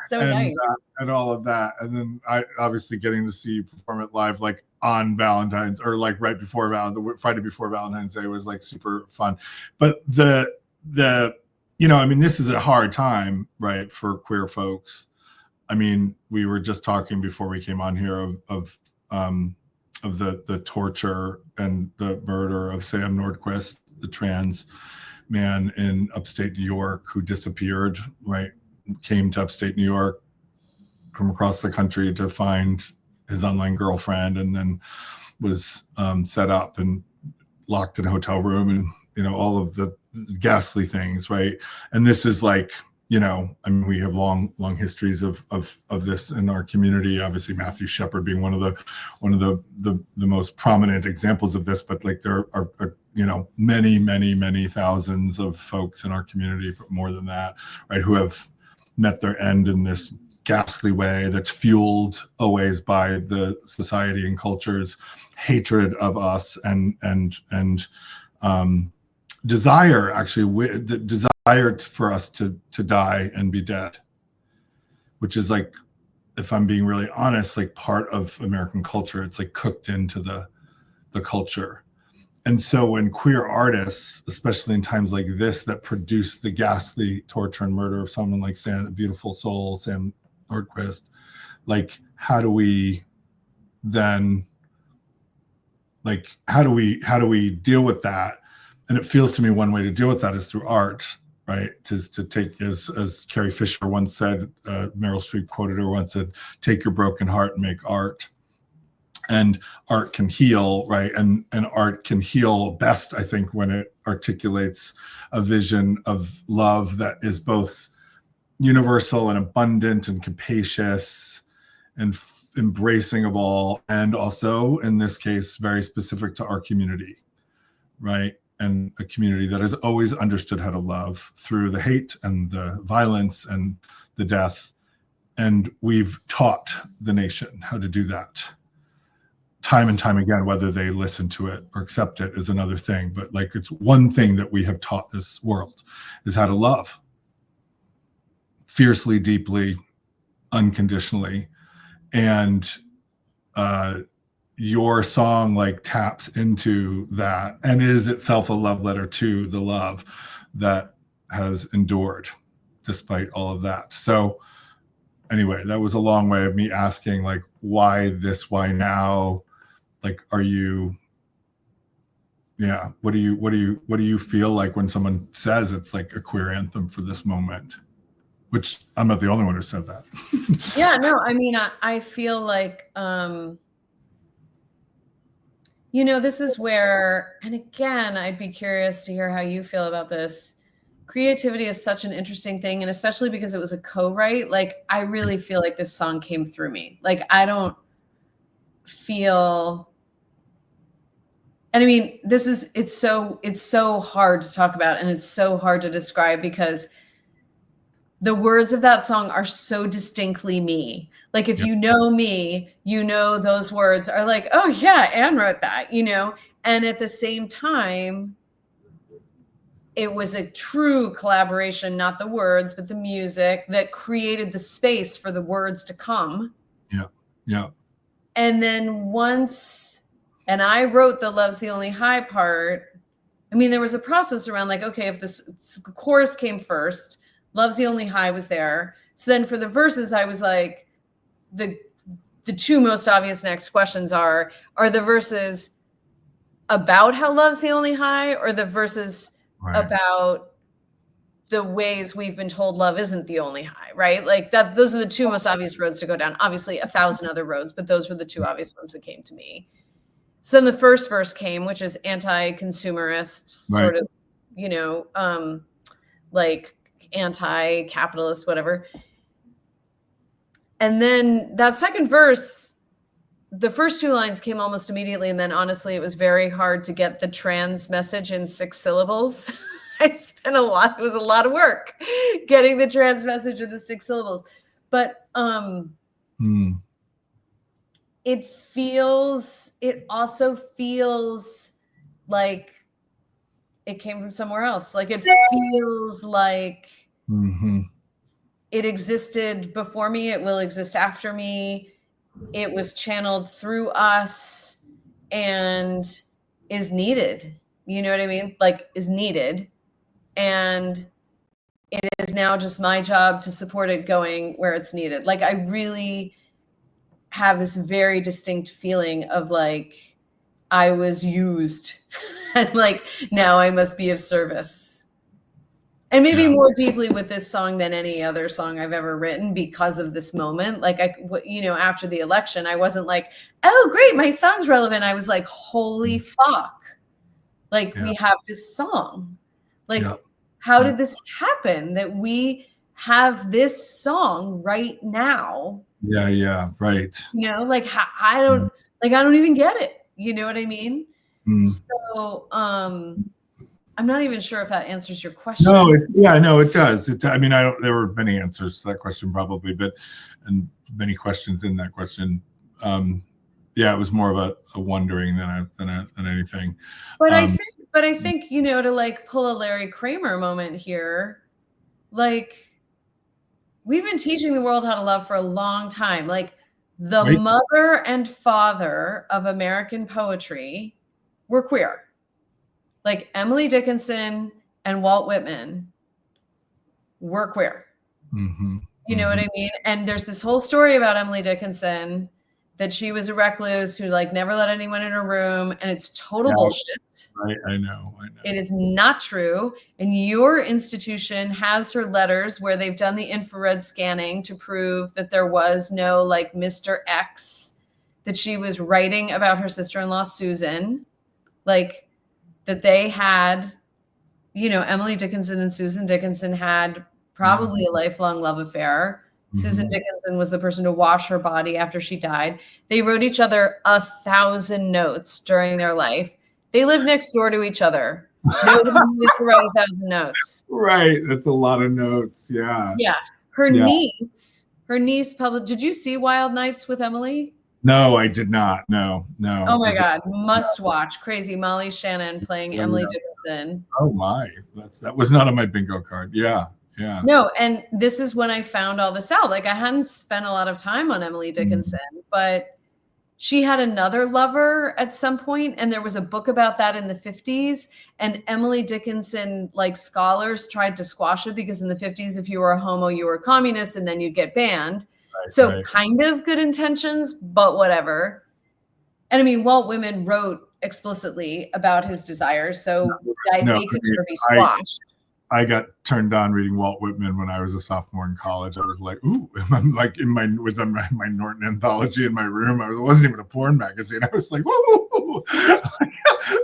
[SPEAKER 1] So nice.
[SPEAKER 2] And all of that. And then I obviously getting to see you perform it live, like on Valentine's or like right before Friday before Valentine's Day was like super fun. But you know, I mean, this is a hard time, right, for queer folks. I mean, we were just talking before we came on here of the torture and the murder of Sam Nordquist, the trans man in upstate New York who disappeared, right? Came to upstate New York from across the country to find his online girlfriend, and then was set up and locked in a hotel room, and, you know, all of the ghastly things, right? And this is like, you know, I mean, we have long histories of this in our community. Obviously, Matthew Shepard being one of the most prominent examples of this. But like, there are you know, many thousands of folks in our community, but more than that, right, who have met their end in this ghastly way that's fueled always by the society and culture's hatred of us and desire, actually, the desire for us to die and be dead, which is, like, if I'm being really honest, like part of American culture. It's like cooked into the culture. And so when queer artists, especially in times like this, that produce the ghastly torture and murder of someone like beautiful soul Sam Nordquist, like, how do we then, like, how do we deal with that? And it feels to me one way to deal with that is through art, right? To take, as Carrie Fisher once said, Meryl Streep quoted her once, said, "Take your broken heart and make art." And art can heal, right? And art can heal best, I think, when it articulates a vision of love that is both universal and abundant and capacious and embracing of all, and also, in this case, very specific to our community, right? And a community that has always understood how to love through the hate and the violence and the death. And we've taught the nation how to do that time and time again. Whether they listen to it or accept it is another thing. But like, it's one thing that we have taught this world is how to love fiercely, deeply, unconditionally. And your song like taps into that and is itself a love letter to the love that has endured despite all of that. So anyway, that was a long way of me asking, like, why this, why now? Like, are you, yeah, what do you feel like when someone says it's like a queer anthem for this moment? Which I'm not the only one who said that.
[SPEAKER 1] Yeah, no, I mean, I feel like, you know, this is where, and again, I'd be curious to hear how you feel about this. Creativity is such an interesting thing, and especially because it was a co-write, like, I really feel like this song came through me. Like, I don't feel, and I mean, it's so hard to talk about, and it's so hard to describe, because the words of that song are so distinctly me. Like, if you know me, you know those words are like, oh yeah, Anne wrote that, you know? And at the same time, it was a true collaboration, not the words, but the music that created the space for the words to come.
[SPEAKER 2] Yeah. Yeah.
[SPEAKER 1] And then and I wrote the "Love's the Only High" part. I mean, there was a process around, like, okay, if the chorus came first, "Love's the Only High" was there. So then for the verses, I was like, the two most obvious next questions are the verses about how love's the only high, or the verses about the ways we've been told love isn't the only high, right? Like, that, those are the two most obvious roads to go down. Obviously 1,000 other roads, but those were the two obvious ones that came to me. So then the first verse came, which is anti-consumerist, sort of, you know, like anti-capitalist, whatever. And then that second verse, the first two lines came almost immediately. And then honestly, it was very hard to get the trans message in 6 syllables. I spent it was a lot of work getting the trans message in the 6 syllables. But it also feels like it came from somewhere else. Like, it feels like it existed before me. It will exist after me. It was channeled through us and is needed. You know what I mean? Like, is needed. And it is now just my job to support it going where it's needed. Like, I really have this very distinct feeling of like I was used and like now I must be of service. And maybe more deeply with this song than any other song I've ever written because of this moment. Like, after the election, I wasn't like, oh, great, my song's relevant. I was like, holy fuck. Like, we have this song. Like, how did this happen that we have this song right now?
[SPEAKER 2] Yeah, right.
[SPEAKER 1] Like, I don't even get it. You know what I mean? So, I'm not even sure if that answers your question.
[SPEAKER 2] No, it does. I mean, there were many answers to that question probably, and many questions in that question. It was more of a wondering than anything.
[SPEAKER 1] But I think, to like pull a Larry Kramer moment here, like, we've been teaching the world how to love for a long time. Like, the mother and father of American poetry were queer. Like, Emily Dickinson and Walt Whitman were queer. You know what I mean? And there's this whole story about Emily Dickinson that she was a recluse who like never let anyone in her room, and it's total bullshit.
[SPEAKER 2] I know.
[SPEAKER 1] It is not true. And your institution has her letters where they've done the infrared scanning to prove that there was no like Mr. X, that she was writing about her sister-in-law, Susan, like that they had, Emily Dickinson and Susan Dickinson had probably a lifelong love affair. Susan Dickinson was the person to wash her body after she died. They wrote each other 1,000 notes during their life. They lived next door to each other. Nobody needed to write 1,000 notes.
[SPEAKER 2] Right. That's a lot of notes. Yeah.
[SPEAKER 1] Yeah. Her niece published. Did you see Wild Nights with Emily?
[SPEAKER 2] No, I did not. No.
[SPEAKER 1] Oh my God. Must watch. Crazy. Molly Shannon playing Emily Dickinson.
[SPEAKER 2] Oh my. That was not on my bingo card. Yeah.
[SPEAKER 1] No, and this is when I found all this out. Like, I hadn't spent a lot of time on Emily Dickinson, but she had another lover at some point, and there was a book about that in the 50s, and Emily Dickinson, like, scholars tried to squash it because in the 50s, if you were a homo, you were a communist, and then you'd get banned. Kind of good intentions, but whatever. And I mean, Walt Whitman wrote explicitly about his desires, so they could never be squashed.
[SPEAKER 2] I got turned on reading Walt Whitman when I was a sophomore in college. I was like, ooh, I'm like with my Norton anthology in my room. It wasn't even a porn magazine. I was like, whoa,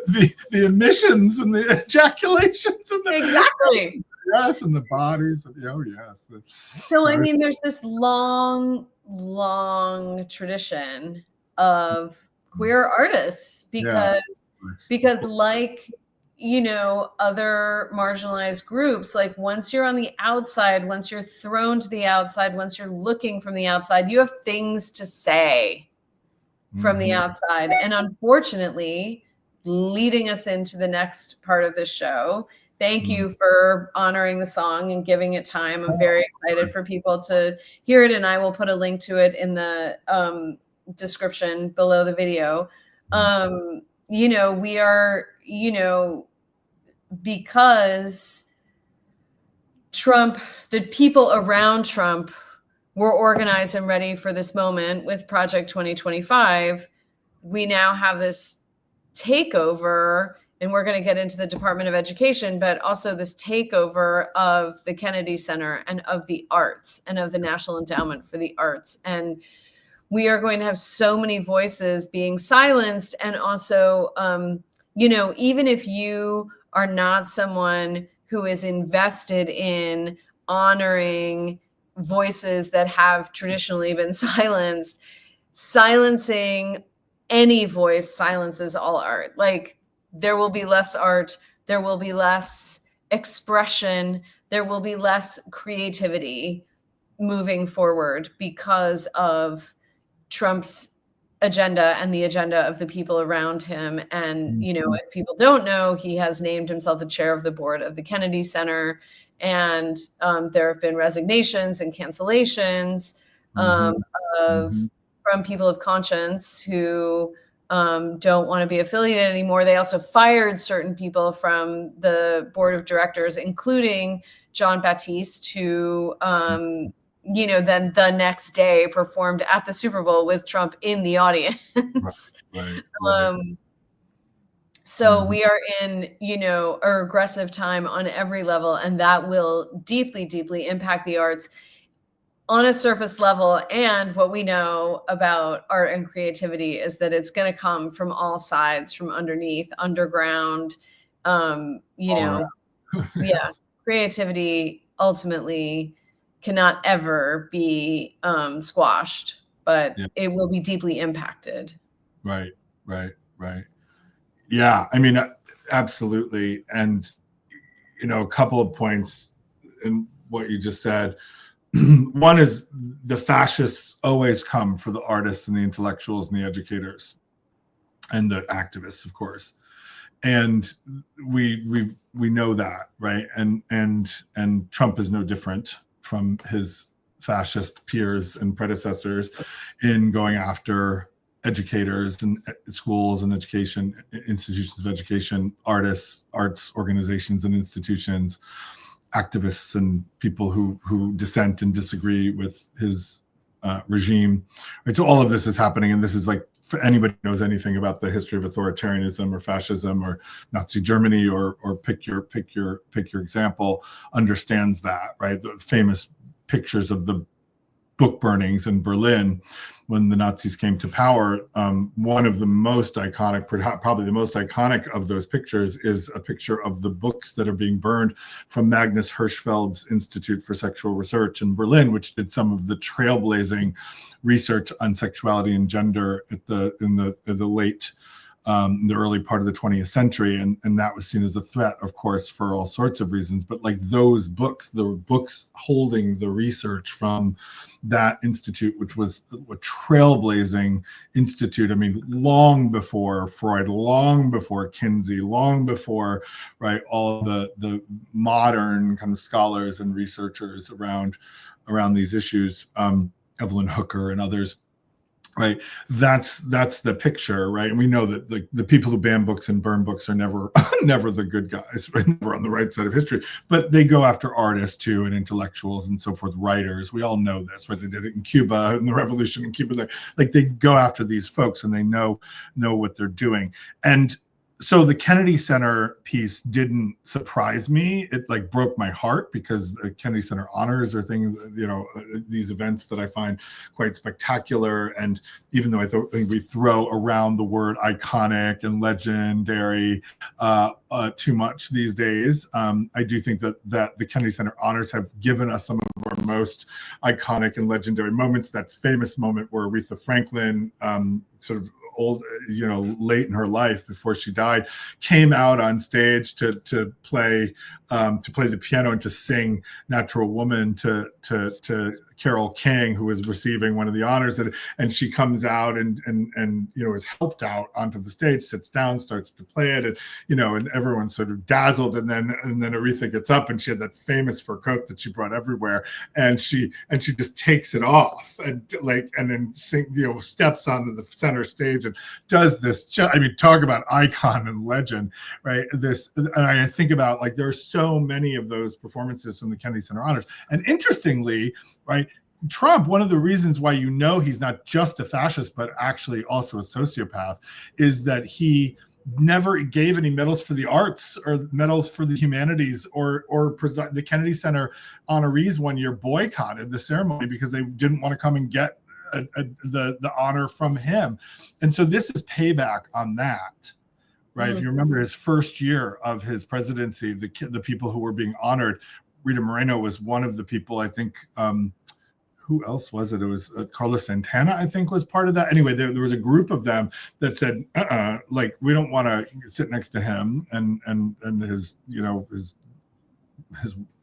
[SPEAKER 2] the emissions and the ejaculations and
[SPEAKER 1] exactly.
[SPEAKER 2] Yes, and the bodies. Oh yes.
[SPEAKER 1] So I mean, there's this long tradition of queer artists because like, other marginalized groups, like once you're on the outside, once you're thrown to the outside, once you're looking from the outside, you have things to say from the outside. And unfortunately, leading us into the next part of the show, thank you for honoring the song and giving it time. I'm very excited for people to hear it, and I will put a link to it in the description below the video. We are, because Trump, the people around Trump were organized and ready for this moment with Project 2025, we now have this takeover, and we're going to get into the Department of Education, but also this takeover of the Kennedy Center and of the arts and of the National Endowment for the Arts. And we are going to have so many voices being silenced. And also, even if you are not someone who is invested in honoring voices that have traditionally been silenced, silencing any voice silences all art. Like, there will be less art, there will be less expression, there will be less creativity moving forward because of Trump's agenda and the agenda of the people around him. And, if people don't know, he has named himself the chair of the board of the Kennedy Center. And there have been resignations and cancellations from people of conscience who don't want to be affiliated anymore. They also fired certain people from the board of directors, including John Baptiste, who, then the next day performed at the Super Bowl with Trump in the audience.
[SPEAKER 2] Right.
[SPEAKER 1] So we are in, a regressive time on every level, and that will deeply, deeply impact the arts on a surface level. And what we know about art and creativity is that it's going to come from all sides, from underneath, underground,
[SPEAKER 2] Yes.
[SPEAKER 1] creativity ultimately cannot ever be squashed, but it will be deeply impacted.
[SPEAKER 2] Right. Yeah, I mean, absolutely. And, a couple of points in what you just said. One is the fascists always come for the artists and the intellectuals and the educators and the activists, of course. And we know that, right? And Trump is no different from his fascist peers and predecessors in going after educators and schools and education institutions of education, artists, arts organizations and institutions, activists and people who dissent and disagree with his regime. Right? So all of this is happening, and this is like, for anybody who knows anything about the history of authoritarianism or fascism or Nazi Germany or pick your example, understands that, right? The famous pictures of the book burnings in Berlin when the Nazis came to power. One of the most iconic, probably the most iconic of those pictures, is a picture of the books that are being burned from Magnus Hirschfeld's Institute for Sexual Research in Berlin, which did some of the trailblazing research on sexuality and gender in the early part of the 20th century. And that was seen as a threat, of course, for all sorts of reasons. But like those books, the books holding the research from that institute, which was a trailblazing institute. I mean, long before Freud, long before Kinsey, long before, right, all the modern kind of scholars and researchers around these issues, Evelyn Hooker and others. Right, that's the picture, right? And we know that the people who ban books and burn books are never the good guys, right? Never on the right side of history. But they go after artists too, and intellectuals and so forth, writers. We all know this, right? They did it in Cuba, in the revolution in Cuba. They go after these folks, and they know what they're doing. And so the Kennedy Center piece didn't surprise me. It like broke my heart, because the Kennedy Center honors are things, these events that I find quite spectacular. And even though I think we throw around the word iconic and legendary too much these days, I do think that the Kennedy Center honors have given us some of our most iconic and legendary moments. That famous moment where Aretha Franklin, sort of old, late in her life before she died, came out on stage to play the piano and to sing Natural Woman to Carole King, who was receiving one of the honors, and she comes out and is helped out onto the stage, sits down, starts to play it, and everyone's sort of dazzled, and then Aretha gets up, and she had that famous fur coat that she brought everywhere, and she just takes it off and then steps onto the center stage and does this. Talk about icon and legend, right? And I think about, like, there are so many of those performances from the Kennedy Center Honors, and interestingly, right, Trump, one of the reasons why he's not just a fascist but actually also a sociopath, is that he never gave any medals for the arts or medals for the humanities, or the Kennedy Center honorees one year boycotted the ceremony because they didn't want to come and get the honor from him. And so this is payback on that, right? Mm-hmm. If you remember his first year of his presidency, the people who were being honored, Rita Moreno was one of the people, I think. Who else was it? It was Carlos Santana, I think, was part of that. Anyway, there was a group of them that said, we don't want to sit next to him and his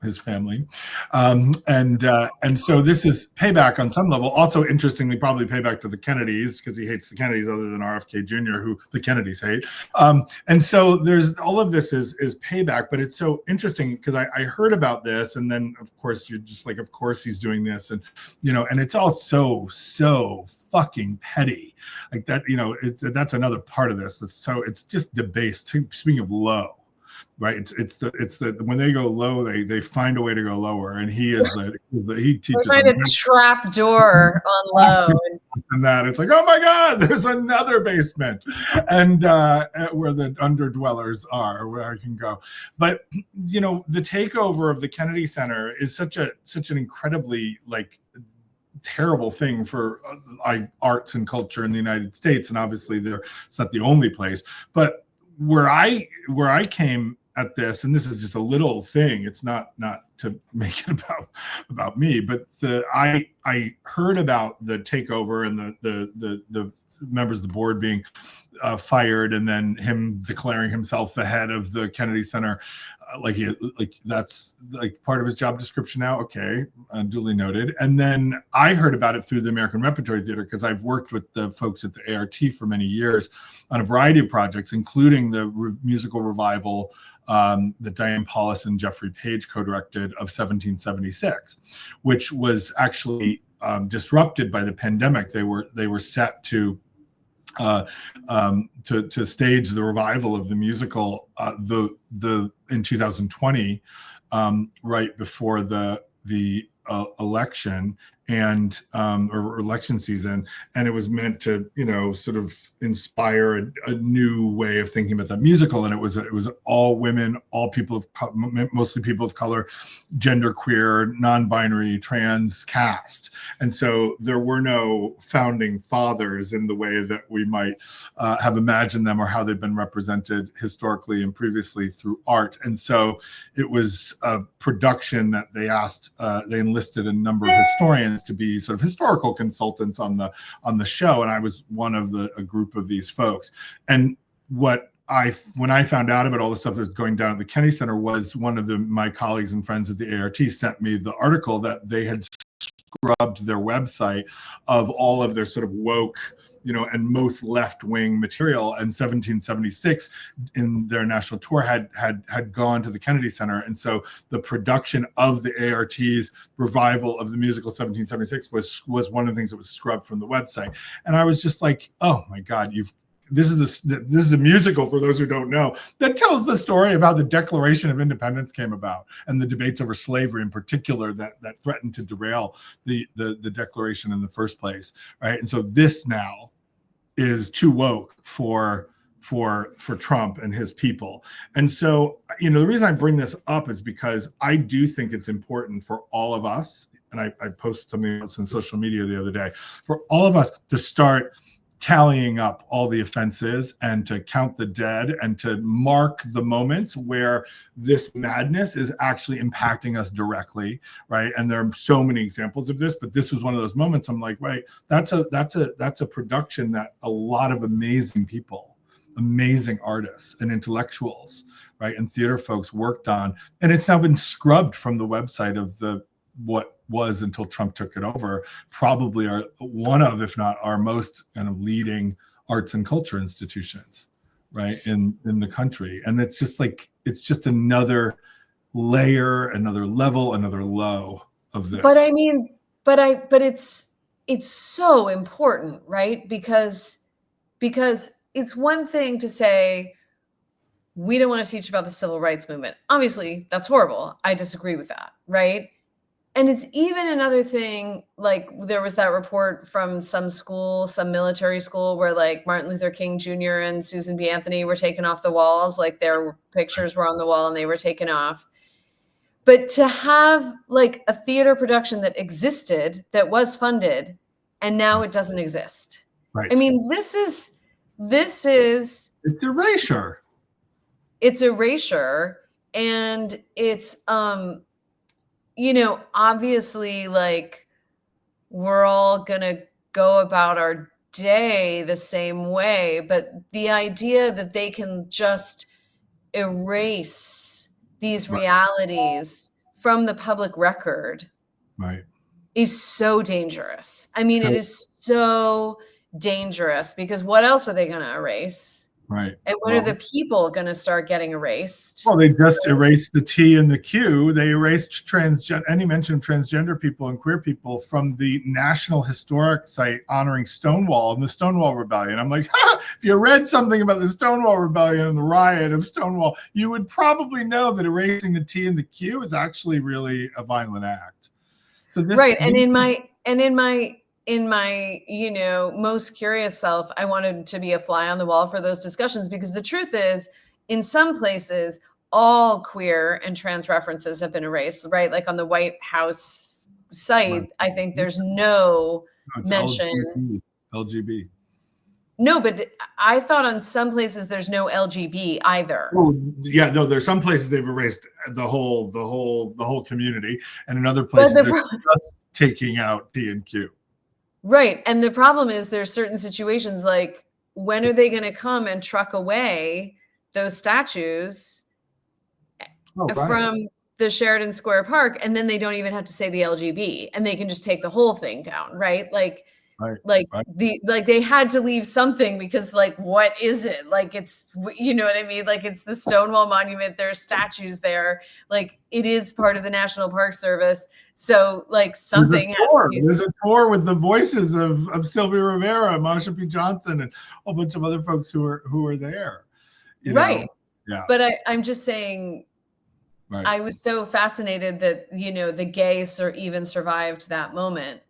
[SPEAKER 2] his family, and so this is payback on some level. Also, interestingly, probably payback to the Kennedys, because he hates the Kennedys other than RFK Jr., who the Kennedys hate. And so there's all of this is payback. But it's so interesting because I heard about this, and then of course you're just like, of course he's doing this, and and it's all so fucking petty, like that. That's another part of this. It's just debased. Speaking of low. Right, it's the when they go low, they find a way to go lower, and he teaches.
[SPEAKER 1] We're trying to trap door on low,
[SPEAKER 2] and that it's like, oh my God, there's another basement, and where the underdwellers are, where I can go. But the takeover of the Kennedy Center is such an incredibly terrible thing for arts and culture in the United States, and obviously it's not the only place, but where I came at this, and this is just a little thing, it's not to make it about me, but I heard about the takeover and the members of the board being fired, and then him declaring himself the head of the Kennedy Center, that's like part of his job description now. Okay, duly noted. And then I heard about it through the American Repertory Theater, because I've worked with the folks at the ART for many years on a variety of projects, including the musical revival that Diane Paulus and Jeffrey Page co-directed of 1776, which was actually disrupted by the pandemic. They were set to stage the revival of the musical in 2020, right before the election or election season, and it was meant to sort of inspire a new way of thinking about that musical. And it was all women, all mostly people of color, genderqueer, non-binary, trans cast. And so there were no founding fathers in the way that we might have imagined them, or how they've been represented historically and previously through art. And so it was a production that they enlisted a number of historians to be sort of historical consultants on the show, and I was one of a group of these folks. And when I found out about all the stuff that was going down at the Kennedy Center, was one of my colleagues and friends at the ART sent me the article that they had scrubbed their website of all of their sort of woke and most left-wing material. And 1776 in their national tour had gone to the Kennedy Center. And so the production of the ART's revival of the musical 1776 was one of the things that was scrubbed from the website. And I was just like, oh my God, this is a musical, for those who don't know, that tells the story of how the Declaration of Independence came about, and the debates over slavery in particular that threatened to derail the Declaration in the first place, right? And so this now is too woke for Trump and his people. And so, the reason I bring this up is because I do think it's important for all of us, and I posted something else on social media the other day, for all of us to start tallying up all the offenses and to count the dead and to mark the moments where this madness is actually impacting us directly, right? And there are so many examples of this, but this was one of those moments. I'm like, right, that's a production that a lot of amazing people, amazing artists and intellectuals, right, and theater folks worked on, and it's now been scrubbed from the website of what was, until Trump took it over, probably one of, if not our most kind of leading arts and culture institutions, right, in the country. And it's just another layer, another level, another low of this.
[SPEAKER 1] But I mean, but it's so important, right? Because it's one thing to say, we don't want to teach about the civil rights movement. Obviously, that's horrible. I disagree with that, right? And it's even another thing, like there was that report from some military school, where like Martin Luther King Jr. and Susan B. Anthony were taken off the walls, like their pictures were on the wall and they were taken off. But to have like a theater production that existed, that was funded, and now it doesn't exist.
[SPEAKER 2] Right.
[SPEAKER 1] I mean, this is
[SPEAKER 2] it's erasure.
[SPEAKER 1] It's erasure, and it's obviously, like, we're all gonna go about our day the same way, but the idea that they can just erase these realities from the public record is so dangerous. I mean, it is so dangerous because what else are they going to erase?
[SPEAKER 2] Right.
[SPEAKER 1] And when are the people going to start getting erased?
[SPEAKER 2] Well, they just erased the T and the Q. They erased any mention of transgender people and queer people from the National Historic Site honoring Stonewall and the Stonewall Rebellion. I'm like, if you read something about the Stonewall Rebellion and the riot of Stonewall, you would probably know that erasing the T and the Q is actually really a violent act. So this
[SPEAKER 1] and in my most curious self, I wanted to be a fly on the wall for those discussions, because the truth is, in some places, all queer and trans references have been erased, right? Like on the White House site, I think there's no mention.
[SPEAKER 2] LGB.
[SPEAKER 1] No, but I thought on some places there's no LGB either.
[SPEAKER 2] Oh, yeah, no, there's some places they've erased the whole community, and in other places they're just taking out T and Q.
[SPEAKER 1] Right. And the problem is there's certain situations like, when are they going to come and truck away those statues from the Sheridan Square Park? And then they don't even have to say the LGB, and they can just take the whole thing down. Right. They had to leave something, because like, what is it? Like, it's, you know what I mean? Like, it's the Stonewall Monument. There are statues there. Like, it is part of the National Park Service. So like something
[SPEAKER 2] there's a tour with the voices of Sylvia Rivera, Marsha P. Johnson, and a whole bunch of other folks who are there.
[SPEAKER 1] Right. Yeah. But I'm just saying, I was so fascinated that, the gays even survived that moment.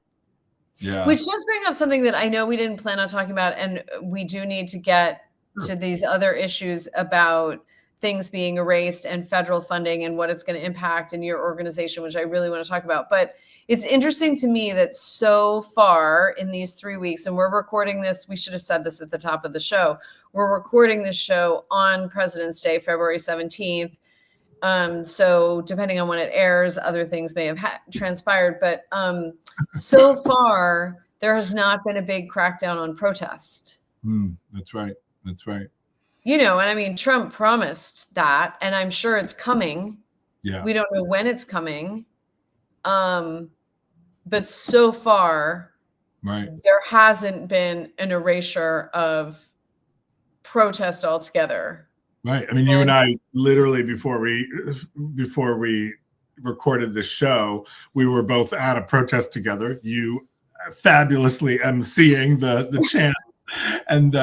[SPEAKER 2] Yeah.
[SPEAKER 1] Which does bring up something that I know we didn't plan on talking about, and we do need to get to these other issues about things being erased and federal funding and what it's going to impact in your organization, which I really want to talk about. But it's interesting to me that so far in these 3 weeks, and we're recording this, we should have said this at the top of the show, we're recording this show on President's Day, February 17th. So depending on when it airs, other things may have transpired, but so far there has not been a big crackdown on protest.
[SPEAKER 2] That's right.
[SPEAKER 1] And I mean, Trump promised that, and I'm sure it's coming.
[SPEAKER 2] Yeah.
[SPEAKER 1] We don't know when it's coming. But so far, there hasn't been an erasure of protest altogether.
[SPEAKER 2] Right. I mean, you and I literally before we recorded this show, we were both at a protest together. You fabulously emceeing the chant, and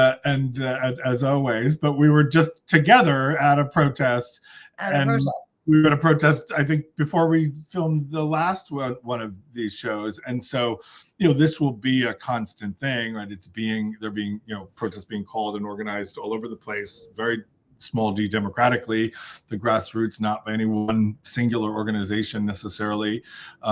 [SPEAKER 2] as always, but we were just together at a protest. We were at a protest, I think, before we filmed the last one of these shows, and so this will be a constant thing, right? Protests being called and organized all over the place, very small d democratically, the grassroots, not by any one singular organization necessarily,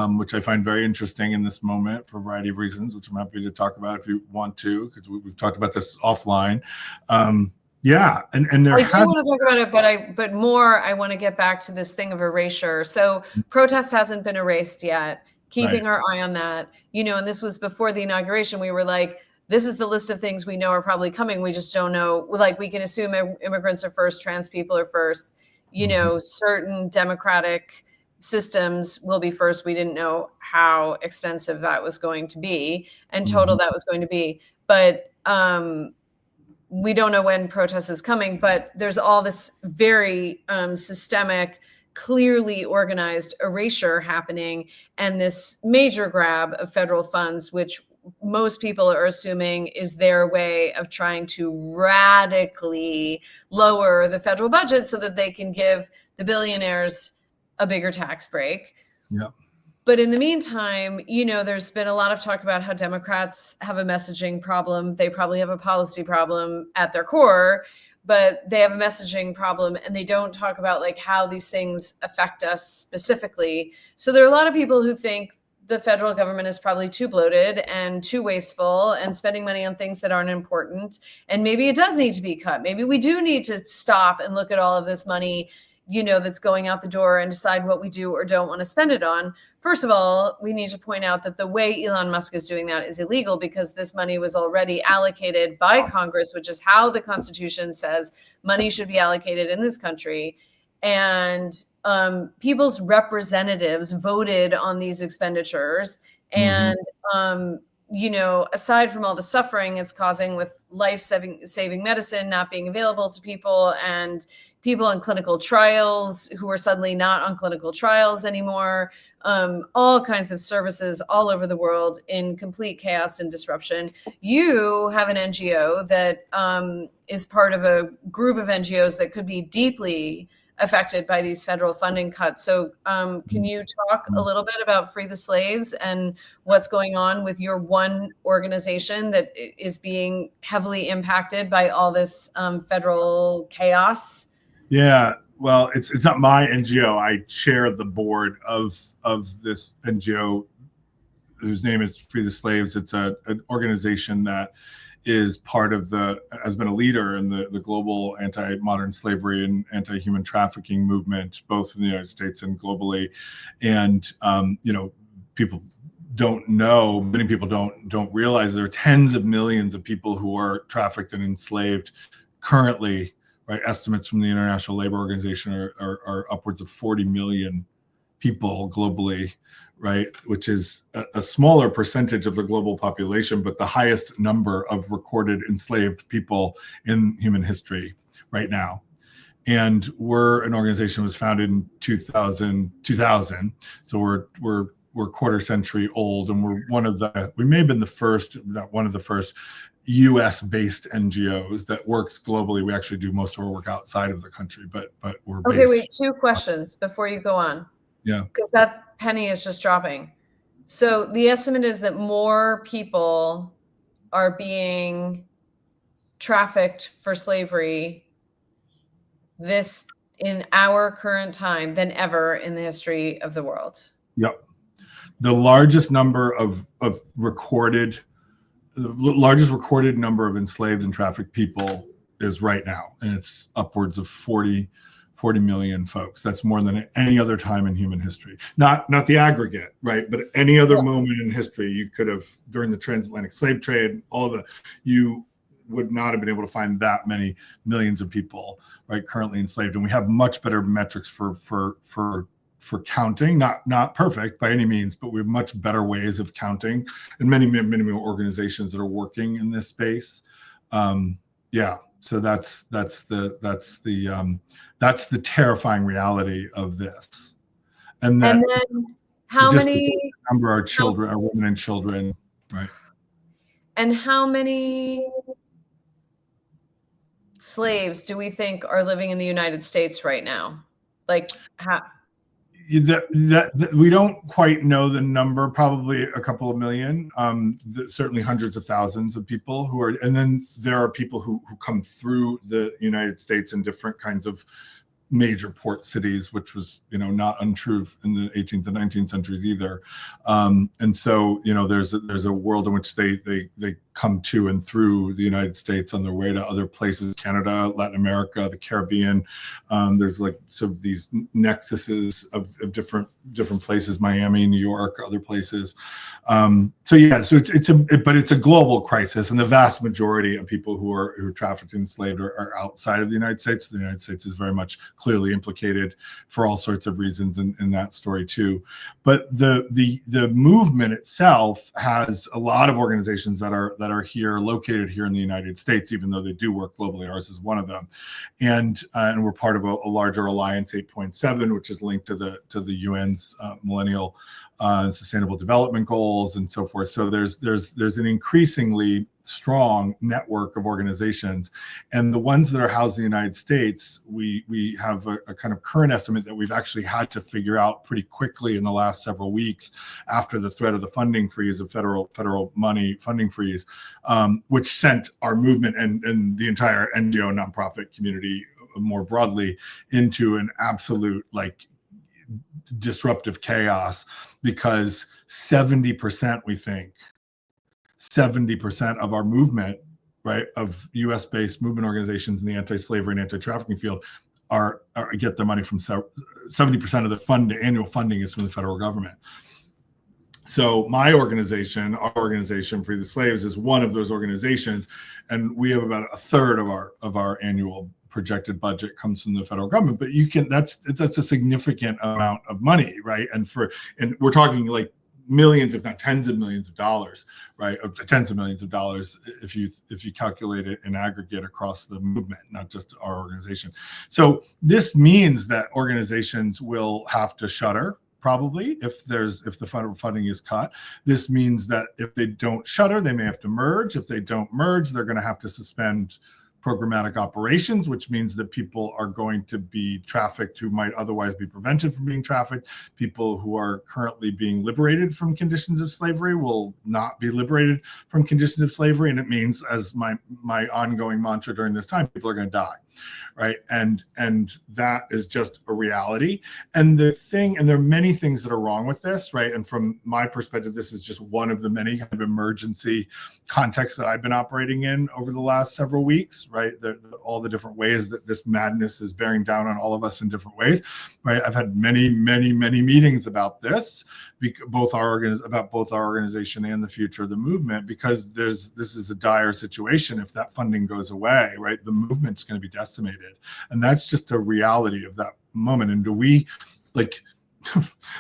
[SPEAKER 2] which I find very interesting in this moment for a variety of reasons, which I'm happy to talk about if you want to, because we've talked about this offline. And there
[SPEAKER 1] I do want to talk about it, but more I want to get back to this thing of erasure. So protest hasn't been erased yet, keeping our eye on that, and this was before the inauguration. We were like, this is the list of things we know are probably coming. We just don't know. Like, we can assume immigrants are first, trans people are first, certain democratic systems will be first. We didn't know how extensive that was going to be and total that was going to be. But we don't know when protest is coming, but there's all this very systemic, clearly organized erasure happening, and this major grab of federal funds, which most people are assuming is their way of trying to radically lower the federal budget so that they can give the billionaires a bigger tax break.
[SPEAKER 2] Yeah.
[SPEAKER 1] But in the meantime, there's been a lot of talk about how Democrats have a messaging problem. They probably have a policy problem at their core, but they have a messaging problem, and they don't talk about like how these things affect us specifically. So there are a lot of people who think the federal government is probably too bloated and too wasteful and spending money on things that aren't important. And maybe it does need to be cut. Maybe we do need to stop and look at all of this money, that's going out the door and decide what we do or don't want to spend it on. First of all, we need to point out that the way Elon Musk is doing that is illegal, because this money was already allocated by Congress, which is how the Constitution says money should be allocated in this country. and people's representatives voted on these expenditures. And, you know, aside from all the suffering it's causing with life-saving medicine not being available to people, and people on clinical trials who are suddenly not on clinical trials anymore, all kinds of services all over the world in complete chaos and disruption. You have an NGO that is part of a group of NGOs that could be deeply affected by these federal funding cuts. So can you talk a little bit about Free the Slaves and what's going on with your one organization that is being heavily impacted by all this federal chaos?
[SPEAKER 2] Yeah, well, it's not my NGO. I chair the board of this NGO whose name is Free the Slaves. It's an organization that is part of has been a leader in the global anti-modern slavery and anti-human trafficking movement, both in the United States and globally. And you know, people don't know, many people don't realize there are tens of millions of people who are trafficked and enslaved currently, right? Estimates from the International Labor Organization are upwards of 40 million people globally, right? Which is a smaller percentage of the global population, but the highest number of recorded enslaved people in human history right now. And we're an organization that was founded in 2000. So we're quarter century old, and we may have been the first, not one of the first, US-based NGOs that works globally. We actually do most of our work outside of the country, but we're based.
[SPEAKER 1] Okay, wait, 2 questions before you go on.
[SPEAKER 2] Yeah.
[SPEAKER 1] Because that penny is just dropping. So the estimate is that more people are being trafficked for slavery in our current time than ever in the history of the world.
[SPEAKER 2] Yep. The largest number of recorded number of enslaved and trafficked people is right now, and it's upwards of 40 million folks. That's more than any other time in human history. Not the aggregate, right? But any other moment in history, you could have, during the transatlantic slave trade, you would not have been able to find that many millions of people, right, currently enslaved. And we have much better metrics for counting, not perfect by any means, but we have much better ways of counting, and many more organizations that are working in this space. Yeah, so that's the terrifying reality of this. And then
[SPEAKER 1] how many
[SPEAKER 2] number are children, are women and children, right?
[SPEAKER 1] And how many slaves do we think are living in the United States right now? Like how?
[SPEAKER 2] That we don't quite know the number, probably a couple of million, certainly hundreds of thousands of people who are, and then there are people who come through the United States in different kinds of major port cities, which was, you know, not untrue in the 18th and 19th centuries either. And so, you know, there's a world in which they come to and through the United States on their way to other places, Canada, Latin America, the Caribbean. There's like sort of these nexuses of different places, Miami, New York, other places. So yeah, so it's a global crisis, and the vast majority of people who are trafficked and enslaved are outside of the United States. The United States is very much clearly implicated for all sorts of reasons in that story too. But the movement itself has a lot of organizations that are located here in the United States, even though they do work globally. Ours is one of them, and we're part of a larger alliance, 8.7, which is linked to the UN's millennial and sustainable development goals and so forth. So there's an increasingly strong network of organizations, and the ones that are housed in the United States, we have a kind of current estimate that we've actually had to figure out pretty quickly in the last several weeks after the threat of the funding freeze, of federal money funding freeze, which sent our movement and the entire NGO nonprofit community more broadly into an absolute disruptive chaos, because 70%, we think, 70% of our movement, right, of US-based movement organizations in the anti-slavery and anti-trafficking field get their money from 70% of the annual funding is from the federal government. So my organization, our organization, Free the Slaves, is one of those organizations, and we have about a third of our annual projected budget comes from the federal government, but that's a significant amount of money, right? And we're talking like millions, if not tens of millions of dollars, right? Tens of millions of dollars if you calculate it in aggregate across the movement, not just our organization. So this means that organizations will have to shutter, probably, if the federal funding is cut. This means that if they don't shutter, they may have to merge. If they don't merge, they're going to have to suspend programmatic operations, which means that people are going to be trafficked who might otherwise be prevented from being trafficked. People who are currently being liberated from conditions of slavery will not be liberated from conditions of slavery. And it means, as my ongoing mantra during this time, people are going to die, right? And that is just a reality. And there are many things that are wrong with this, right? And from my perspective, this is just one of the many kind of emergency contexts that I've been operating in over the last several weeks, right? All the different ways that this madness is bearing down on all of us in different ways, right? I've had many meetings about this, about both our organization and the future of the movement, because this is a dire situation. If that funding goes away, right, the movement's going to be decimated. And that's just a reality of that moment. And do we like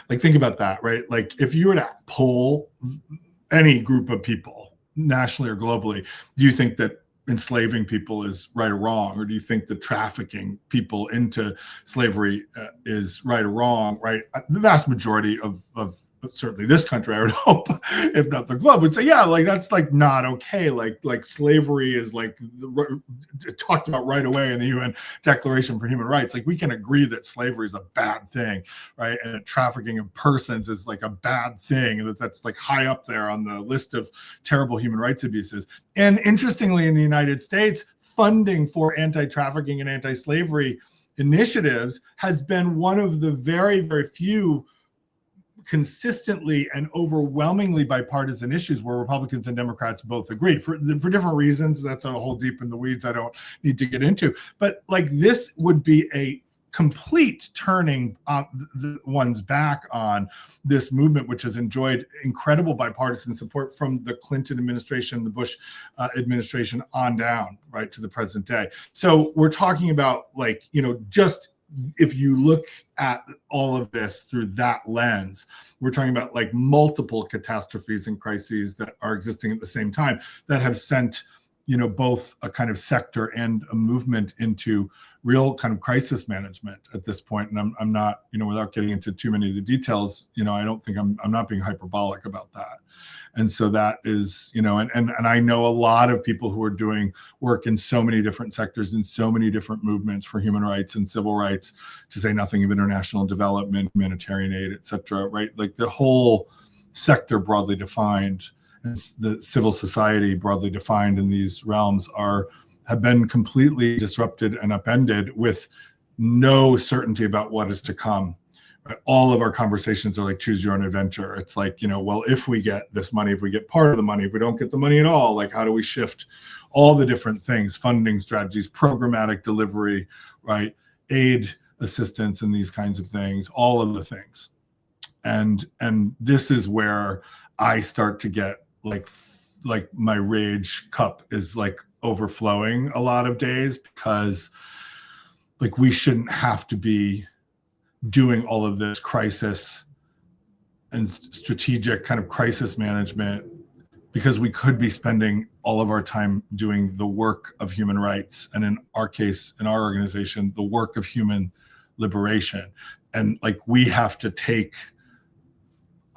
[SPEAKER 2] think about that, right? Like if you were to poll any group of people nationally or globally, do you think that enslaving people is right or wrong? Or do you think that trafficking people into slavery is right or wrong, right? The vast majority of certainly this country, I would hope, if not the globe, would say, yeah, like that's like not okay. Like slavery is like talked about right away in the UN Declaration for Human Rights. Like we can agree that slavery is a bad thing, right? And trafficking of persons is like a bad thing, and that's like high up there on the list of terrible human rights abuses. And interestingly, in the United States, funding for anti-trafficking and anti-slavery initiatives has been one of the very, very few consistently and overwhelmingly bipartisan issues where Republicans and Democrats both agree for different reasons. That's a whole deep in the weeds I don't need to get into. But like this would be a complete turning one's back on this movement, which has enjoyed incredible bipartisan support from the Clinton administration, the Bush administration on down, right, to the present day. So we're talking about like, just if you look at all of this through that lens, we're talking about like multiple catastrophes and crises that are existing at the same time that have sent, both a kind of sector and a movement into real kind of crisis management at this point. And I'm not, without getting into too many of the details, I don't think I'm not being hyperbolic about that. And so that is, and I know a lot of people who are doing work in so many different sectors, in so many different movements for human rights and civil rights, to say nothing of international development, humanitarian aid, et cetera, right? Like the whole sector broadly defined, and the civil society broadly defined in these realms have been completely disrupted and upended with no certainty about what is to come. Right? All of our conversations are like choose your own adventure. It's like, well, if we get this money, if we get part of the money, if we don't get the money at all, like how do we shift all the different things, funding strategies, programmatic delivery, right? Aid assistance and these kinds of things, all of the things. And this is where I start to get like my rage cup is like overflowing a lot of days, because like we shouldn't have to be doing all of this crisis and strategic kind of crisis management, because we could be spending all of our time doing the work of human rights, and in our case, in our organization, the work of human liberation. And like we have to take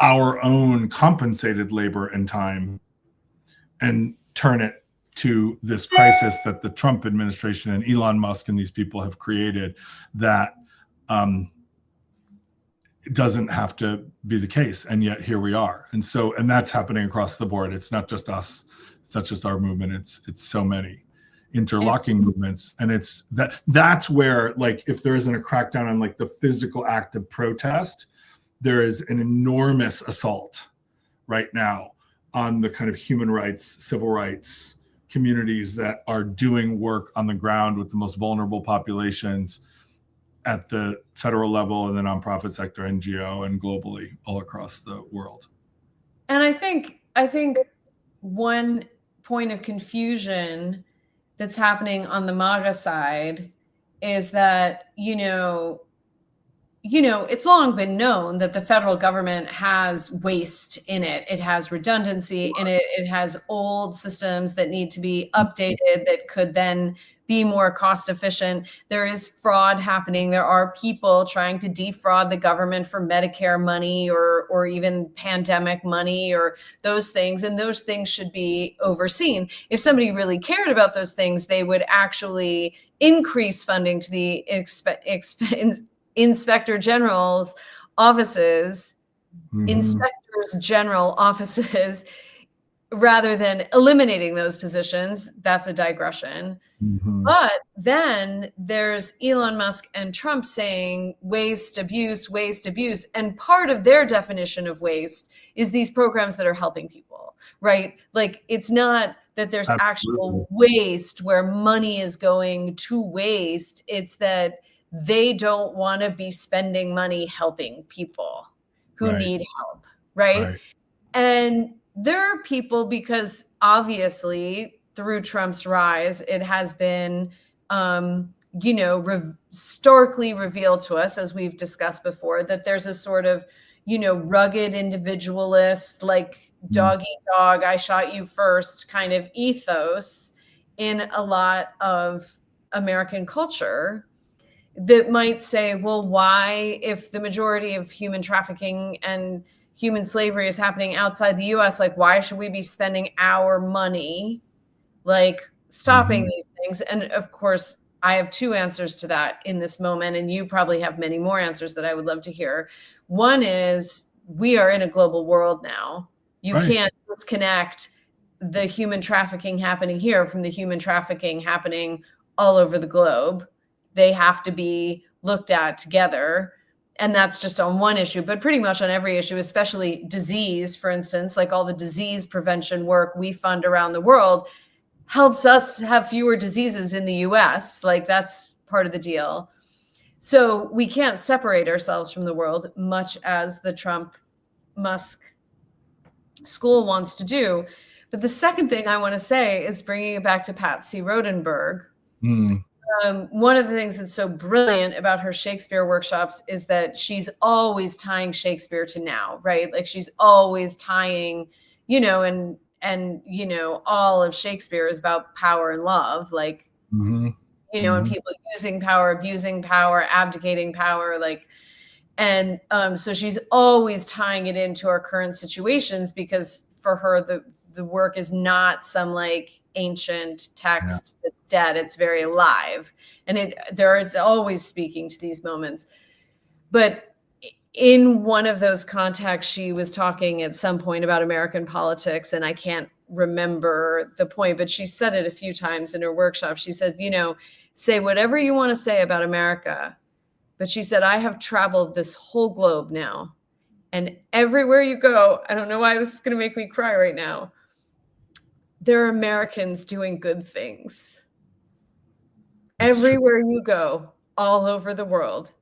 [SPEAKER 2] our own compensated labor and time and turn it to this crisis that the Trump administration and Elon Musk and these people have created, that doesn't have to be the case. And yet here we are. And that's happening across the board. It's not just us. It's not just our movement. It's so many interlocking movements. And that's where, like, if there isn't a crackdown on like the physical act of protest, there is an enormous assault right now on the kind of human rights, civil rights communities that are doing work on the ground with the most vulnerable populations at the federal level and the nonprofit sector, NGO, and globally all across the world.
[SPEAKER 1] And I think one point of confusion that's happening on the MAGA side is that, it's long been known that the federal government has waste in it. It has redundancy in it. It has old systems that need to be updated that could then be more cost efficient. There is fraud happening. There are people trying to defraud the government for Medicare money or even pandemic money or those things. And those things should be overseen. If somebody really cared about those things, they would actually increase funding to the inspector general's offices, inspectors general offices, rather than eliminating those positions. That's a digression. But then there's Elon Musk and Trump saying waste, abuse. And part of their definition of waste is these programs that are helping people, right? Like, it's not that there's actual waste where money is going to waste. It's that they don't want to be spending money helping people who need help, right? And there are people, because obviously through Trump's rise, it has been, starkly revealed to us, as we've discussed before, that there's a sort of, rugged individualist, like dog eat dog, I shot you first kind of ethos in a lot of American culture that might say, well, why, if the majority of human trafficking and human slavery is happening outside the US, like, why should we be spending our money, like, stopping these things? And of course, I have two answers to that in this moment, and you probably have many more answers that I would love to hear. One is, we are in a global world now. You can't disconnect the human trafficking happening here from the human trafficking happening all over the globe. They have to be looked at together. And that's just on one issue, but pretty much on every issue, especially disease, for instance, like all the disease prevention work we fund around the world helps us have fewer diseases in the US. Like, that's part of the deal. So we can't separate ourselves from the world, much as the Trump Musk school wants to do. But the second thing I want to say is bringing it back to Patsy Rodenberg. One of the things that's so brilliant about her Shakespeare workshops is that she's always tying Shakespeare to now, right? Like, she's always tying, all of Shakespeare is about power and love, like, and people using power, abusing power, abdicating power, like, and so she's always tying it into our current situations, because for her, the work is not some like ancient text that's dead. It's very alive, and it's always speaking to these moments. But in one of those contexts, she was talking at some point about American politics, and I can't remember the point, but she said it a few times in her workshop. She says, say whatever you want to say about America, but she said, I have traveled this whole globe now, and everywhere you go, I don't know why this is going to make me cry right now, there are Americans doing good things. That's everywhere true. You go, all over the world.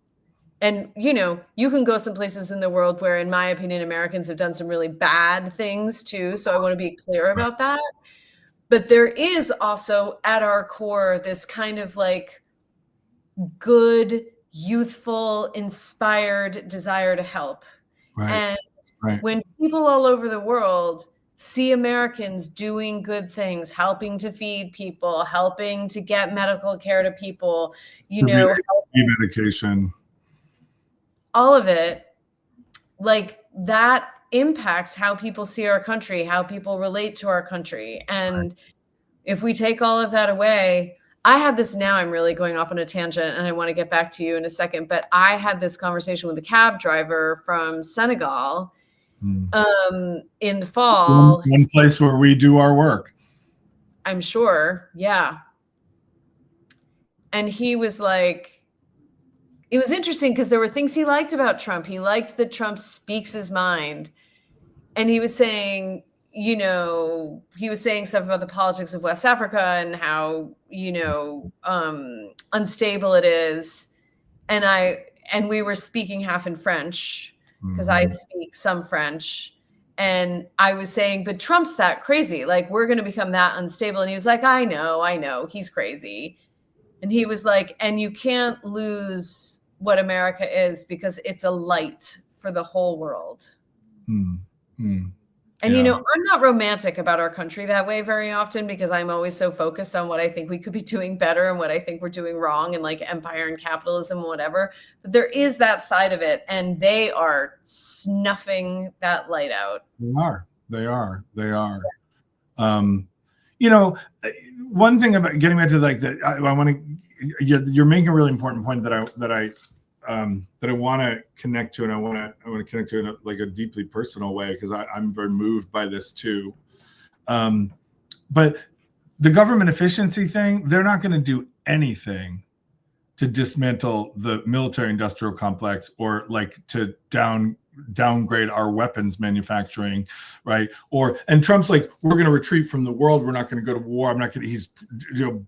[SPEAKER 1] And, you can go some places in the world where, in my opinion, Americans have done some really bad things too. So I want to be clear about that. But there is also at our core this kind of like good, youthful, inspired desire to help. And when people all over the world see Americans doing good things, helping to feed people, helping to get medical care to people,
[SPEAKER 2] medication,
[SPEAKER 1] all of it, like, that impacts how people see our country, how people relate to our country. And if we take all of that away, I had this, now I'm really going off on a tangent and I want to get back to you in a second, but I had this conversation with a cab driver from Senegal in the fall.
[SPEAKER 2] One place where we do our work.
[SPEAKER 1] I'm sure. Yeah. And he was like, it was interesting because there were things he liked about Trump. He liked that Trump speaks his mind. And he was saying, stuff about the politics of West Africa and how, unstable it is. And we were speaking half in French because I speak some French. And I was saying, but Trump's that crazy. Like, we're going to become that unstable. And he was like, I know, he's crazy. And he was like, and you can't lose what America is because it's a light for the whole world. And,
[SPEAKER 2] Yeah.
[SPEAKER 1] I'm not romantic about our country that way very often because I'm always so focused on what I think we could be doing better and what I think we're doing wrong and like empire and capitalism and whatever. But there is that side of it, and they are snuffing that light out.
[SPEAKER 2] They are. One thing about getting back to like that, I want to. You're making a really important point that I want to connect to, and I want to connect to in a deeply personal way because I'm very moved by this too. But the government efficiency thing, they're not going to do anything to dismantle the military-industrial complex or like to downgrade our weapons manufacturing, right? And Trump's like, we're going to retreat from the world. We're not going to go to war. I'm not going to. He's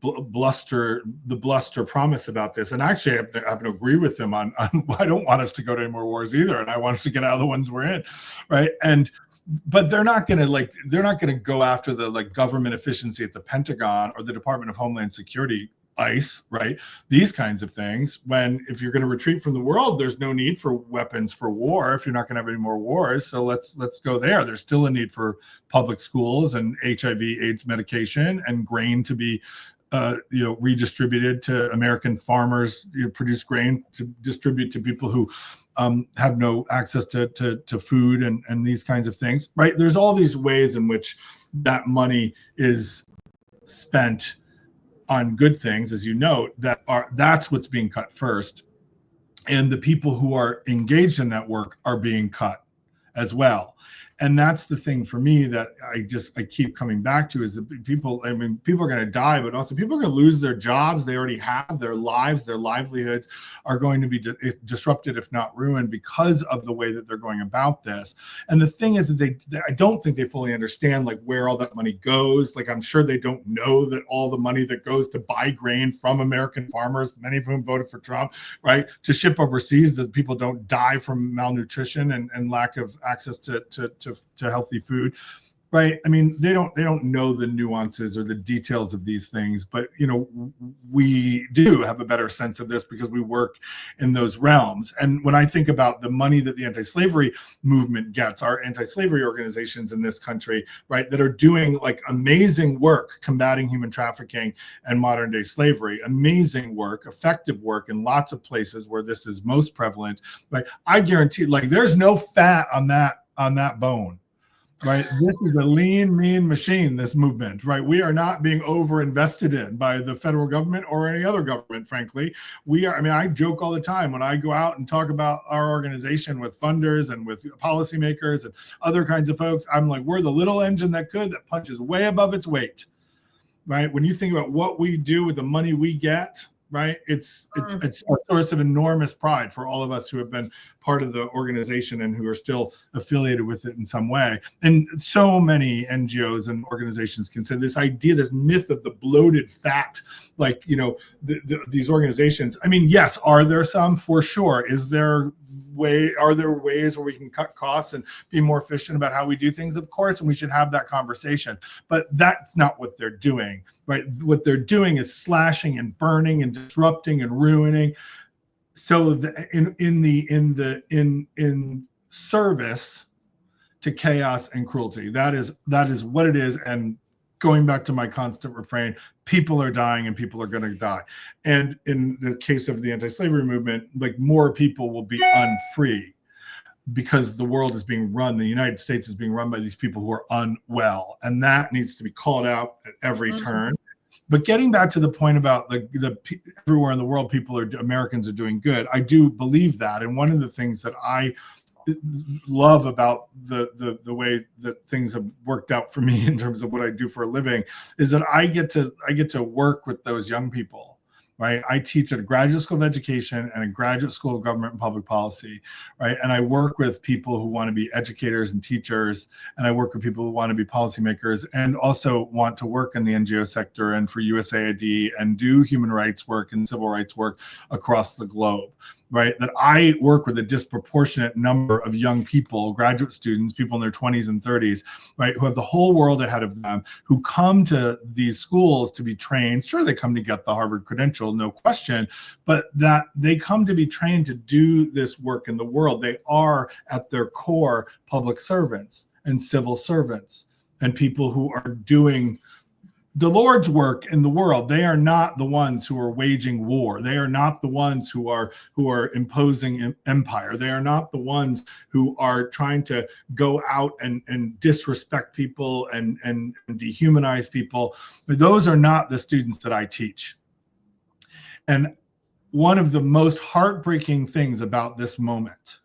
[SPEAKER 2] bluster promise about this. And actually, I have to agree with him on I don't want us to go to any more wars either, and I want us to get out of the ones we're in, right? But they're not going to go after the like government efficiency at the Pentagon or the Department of Homeland Security. ICE, right? These kinds of things. When if you're going to retreat from the world, there's no need for weapons for war if you're not going to have any more wars. So let's go there. There's still a need for public schools and HIV/AIDS medication and grain to be redistributed to American farmers. Produce grain to distribute to people who have no access to food and these kinds of things, right? There's all these ways in which that money is spent on good things, as you note, that's what's being cut first. And the people who are engaged in that work are being cut as well. And that's the thing for me that I keep coming back to is that people are going to die, but also people are going to lose their jobs. They already have their lives, their livelihoods are going to be disrupted, if not ruined, because of the way that they're going about this. And the thing is that I don't think they fully understand like where all that money goes. Like I'm sure they don't know that all the money that goes to buy grain from American farmers, many of whom voted for Trump, right, to ship overseas, that people don't die from malnutrition and lack of access to healthy food, right? I mean, they don't know the nuances or the details of these things, but we do have a better sense of this because we work in those realms. And when I think about the money that the anti-slavery movement gets, our anti-slavery organizations in this country, right, that are doing like amazing work combating human trafficking and modern day slavery, amazing work, effective work in lots of places where this is most prevalent, right? I guarantee, like, there's no fat on that bone. Right. This is a lean, mean machine, this movement, right? We are not being over invested in by the federal government or any other government, frankly. I joke all the time when I go out and talk about our organization with funders and with policymakers and other kinds of folks. I'm like, we're the little engine that punches way above its weight, right? When you think about what we do with the money we get, right? It's a source of enormous pride for all of us who have been part of the organization and who are still affiliated with it in some way. And so many NGOs and organizations can say this idea, this myth of the bloated fat, like, these organizations. I mean, yes, are there some? For sure. Are there ways where we can cut costs and be more efficient about how we do things? Of course, and we should have that conversation. But that's not what they're doing, right? What they're doing is slashing and burning and disrupting and ruining. So in service to chaos and cruelty, that is what it is. And going back to my constant refrain, people are dying and people are going to die. And in the case of the anti-slavery movement, like, more people will be unfree because the world is being run. The United States is being run by these people who are unwell, and that needs to be called out at every turn. But getting back to the point about the everywhere in the world, Americans are doing good. I do believe that. And one of the things that I love about the way that things have worked out for me in terms of what I do for a living is that I get to work with those young people, right? I teach at a graduate school of education and a graduate school of government and public policy, right? And I work with people who want to be educators and teachers, and I work with people who want to be policymakers and also want to work in the NGO sector and for USAID and do human rights work and civil rights work across the globe. right? That I work with a disproportionate number of young people, graduate students, people in their 20s and 30s, right, who have the whole world ahead of them, who come to these schools to be trained. Sure, they come to get the Harvard credential, no question, but that they come to be trained to do this work in the world. They are at their core public servants and civil servants and people who are doing the Lord's work in the world. They are not the ones who are waging war. They are not the ones who are imposing empire. They are not the ones who are trying to go out and disrespect people and dehumanize people. But those are not the students that I teach. And one of the most heartbreaking things about this moment,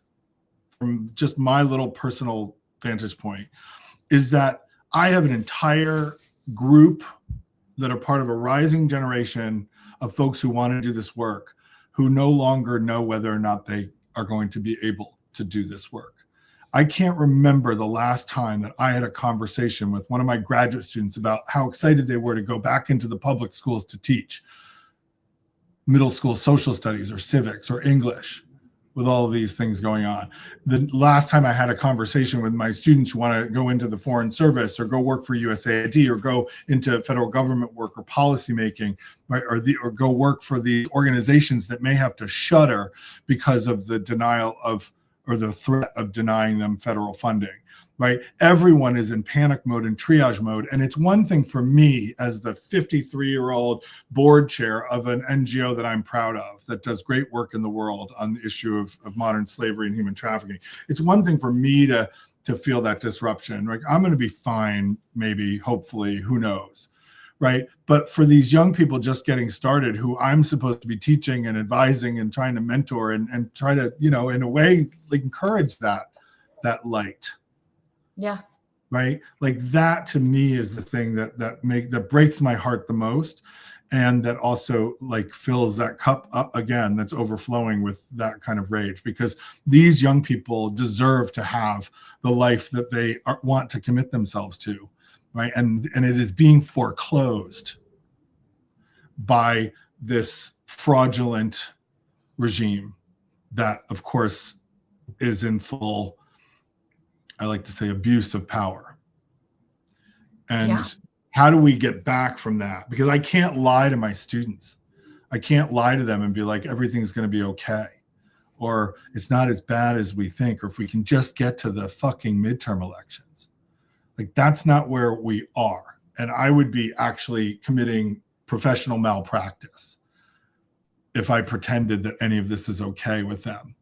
[SPEAKER 2] from just my little personal vantage point, is that I have an entire group that are part of a rising generation of folks who want to do this work, who no longer know whether or not they are going to be able to do this work. I can't remember the last time that I had a conversation with one of my graduate students about how excited they were to go back into the public schools to teach middle school social studies or civics or English, with all of these things going on. The last time I had a conversation with my students who want to go into the foreign service or go work for USAID or go into federal government work or policymaking, right, or go work for the organizations that may have to shutter because of the denial of, or the threat of denying them federal funding, right? Everyone is in panic mode and triage mode. And it's one thing for me as the 53-year-old board chair of an NGO that I'm proud of, that does great work in the world on the issue of modern slavery and human trafficking. It's one thing for me to feel that disruption. Like, I'm going to be fine, maybe, hopefully, who knows, right? But for these young people just getting started, who I'm supposed to be teaching and advising and trying to mentor and try to, in a way, like, encourage that light.
[SPEAKER 1] Yeah.
[SPEAKER 2] Right. Like, that to me is the thing that breaks my heart the most. And that also, like, fills that cup up again, that's overflowing with that kind of rage, because these young people deserve to have the life that they want to commit themselves to. Right. And it is being foreclosed by this fraudulent regime that, of course, is in full, I like to say, abuse of power. And how do we get back from that? Because I can't lie to my students. I can't lie to them and be like, everything's going to be okay, or it's not as bad as we think, or if we can just get to the fucking midterm elections. Like, that's not where we are. And I would be actually committing professional malpractice if I pretended that any of this is okay with them.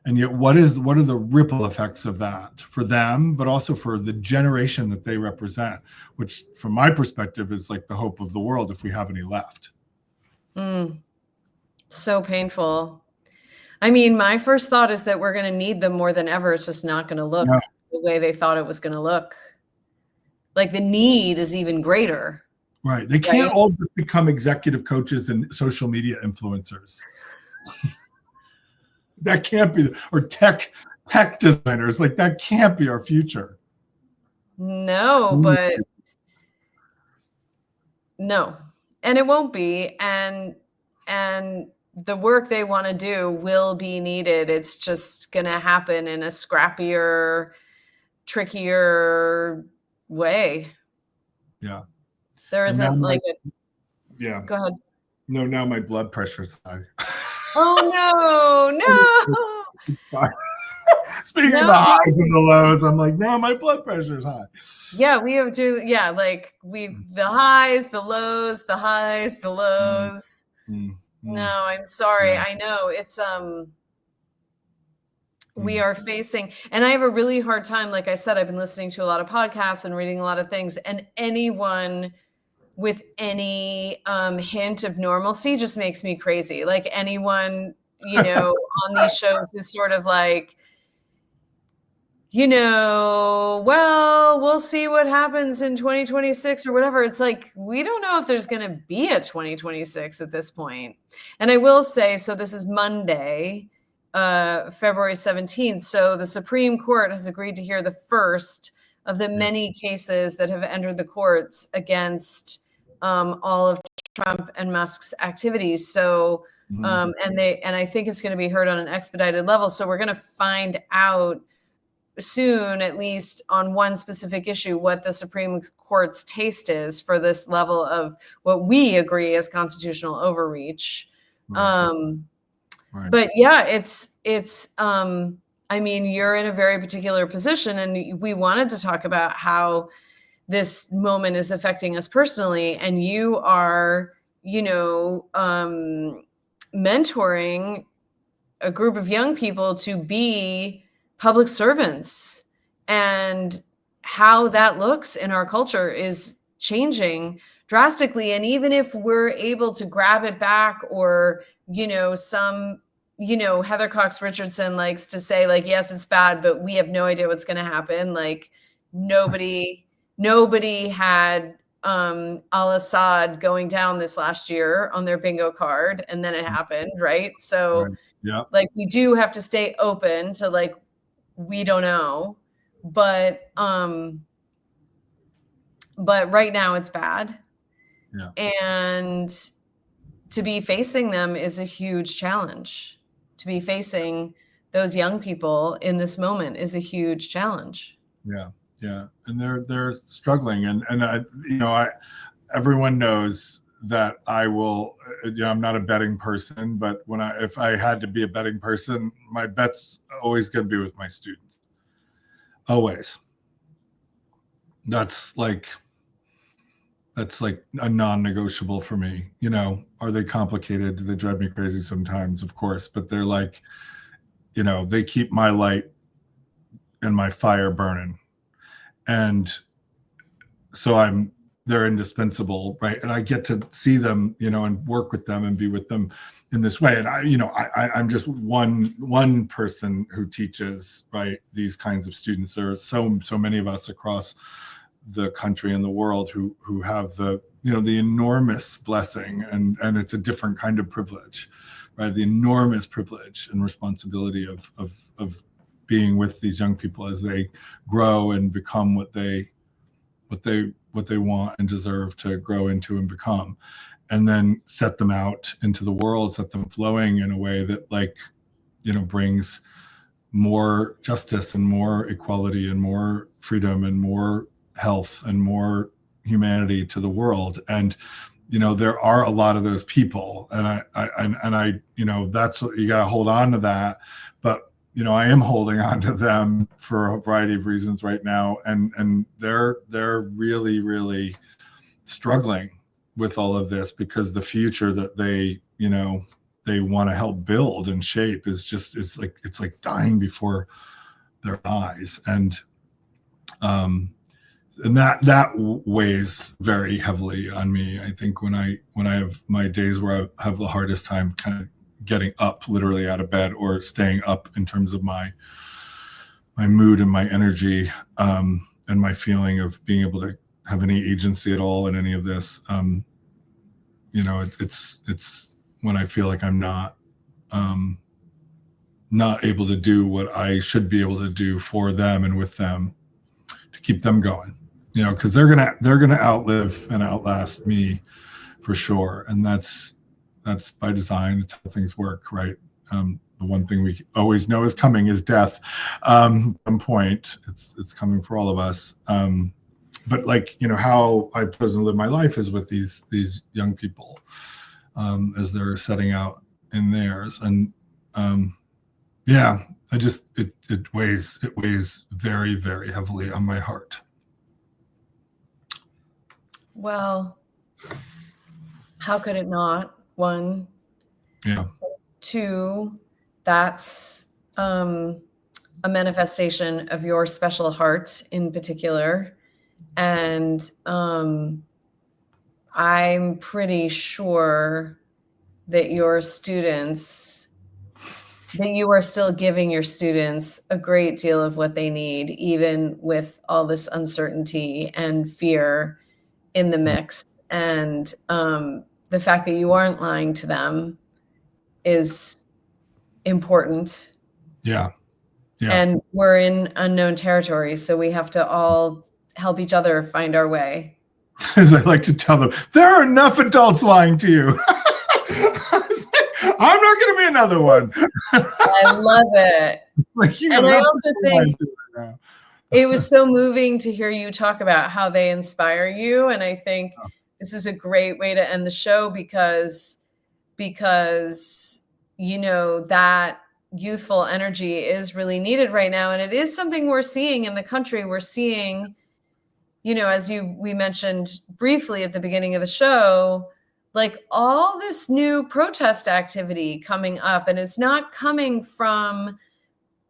[SPEAKER 2] And yet, what are the ripple effects of that for them, but also for the generation that they represent, which from my perspective is like the hope of the world, if we have any left.
[SPEAKER 1] So painful. I mean, my first thought is that we're going to need them more than ever. It's just not going to look the way they thought it was going to look. Like, the need is even greater.
[SPEAKER 2] Right. They can't all just become executive coaches and social media influencers. That can't be, or tech designers. Like, that can't be our future.
[SPEAKER 1] No, but no, and it won't be. And the work they want to do will be needed. It's just going to happen in a scrappier, trickier way.
[SPEAKER 2] Yeah.
[SPEAKER 1] There isn't like
[SPEAKER 2] yeah.
[SPEAKER 1] Go ahead.
[SPEAKER 2] No, now my blood pressure's high.
[SPEAKER 1] Oh, no.
[SPEAKER 2] Speaking of the highs and the lows, I'm like, no, my blood pressure's high.
[SPEAKER 1] Yeah, we have to, the highs, the lows, the highs, the lows. No, I'm sorry. Yeah. I know it's, we are facing, and I have a really hard time. Like I said, I've been listening to a lot of podcasts and reading a lot of things, and anyone with any hint of normalcy just makes me crazy. Like, anyone, on these shows who's sort of like, well, we'll see what happens in 2026 or whatever. It's like, we don't know if there's going to be a 2026 at this point. And I will say, so this is Monday, February 17th. So the Supreme Court has agreed to hear the first of the many cases that have entered the courts against all of Trump and Musk's activities. So And I think it's going to be heard on an expedited level. So we're going to find out soon, at least on one specific issue, what the Supreme Court's taste is for this level of what we agree is constitutional overreach. Right. But yeah, it's I mean, you're in a very particular position, and we wanted to talk about how this moment is affecting us personally, and you are, mentoring a group of young people to be public servants, and how that looks in our culture is changing drastically. And even if we're able to grab it back, or, Heather Cox Richardson likes to say, like, yes, it's bad, but we have no idea what's going to happen. Like, nobody had al-Assad going down this last year on their bingo card, and then it happened, right? So
[SPEAKER 2] yeah,
[SPEAKER 1] like, we do have to stay open to, like, we don't know, but right now it's bad.
[SPEAKER 2] Yeah.
[SPEAKER 1] And to be facing them is a huge challenge. To be facing those young people in this moment is a huge challenge.
[SPEAKER 2] Yeah. Yeah. And they're struggling. And everyone knows that I will, I'm not a betting person, but if I had to be a betting person, my bet's always going to be with my students. Always. That's like a non-negotiable for me. Are they complicated? Do they drive me crazy sometimes? Of course, but they're like, they keep my light and my fire burning. And so they're indispensable, right? And I get to see them, and work with them and be with them in this way. And I'm just one person who teaches, right, these kinds of students. There are so many of us across the country and the world who have the enormous blessing, and it's a different kind of privilege, right? The enormous privilege and responsibility of being with these young people as they grow and become what they want and deserve to grow into and become, and then set them out into the world, set them flowing in a way that, like, brings more justice and more equality and more freedom and more health and more humanity to the world. And there are a lot of those people, and I that's what you got to hold on to that. But I am holding on to them for a variety of reasons right now, and they're really, really struggling with all of this, because the future that they want to help build and shape is like dying before their eyes. And that weighs very heavily on me. I think when I have my days where I have the hardest time kind of getting up literally out of bed, or staying up in terms of my mood and my energy, and my feeling of being able to have any agency at all in any of this, it's when I feel like I'm not able to do what I should be able to do for them and with them to keep them going, because they're gonna outlive and outlast me for sure. And that's by design. It's how things work, right? The one thing we always know is coming is death. At some point, it's coming for all of us. But how I've chosen to live my life is with these young people, as they're setting out in theirs. And it weighs very, very heavily on my heart.
[SPEAKER 1] Well, how could it not? One.
[SPEAKER 2] Yeah.
[SPEAKER 1] Two, that's a manifestation of your special heart in particular. And I'm pretty sure that you are still giving your students a great deal of what they need, even with all this uncertainty and fear in the mix. And the fact that you aren't lying to them is important.
[SPEAKER 2] Yeah.
[SPEAKER 1] And we're in unknown territory, so we have to all help each other find our way.
[SPEAKER 2] As I like to tell them, there are enough adults lying to you. I'm not going to be another one.
[SPEAKER 1] I love it.
[SPEAKER 2] Like, you
[SPEAKER 1] And
[SPEAKER 2] have
[SPEAKER 1] I
[SPEAKER 2] nothing
[SPEAKER 1] also
[SPEAKER 2] to
[SPEAKER 1] think
[SPEAKER 2] do right now.
[SPEAKER 1] it was so moving to hear you talk about how they inspire you. And I think this is a great way to end the show because, you know, that youthful energy is really needed right now. And it is something we're seeing in the country. We're seeing, you know, as we mentioned briefly at the beginning of the show, like all this new protest activity coming up, and it's not coming from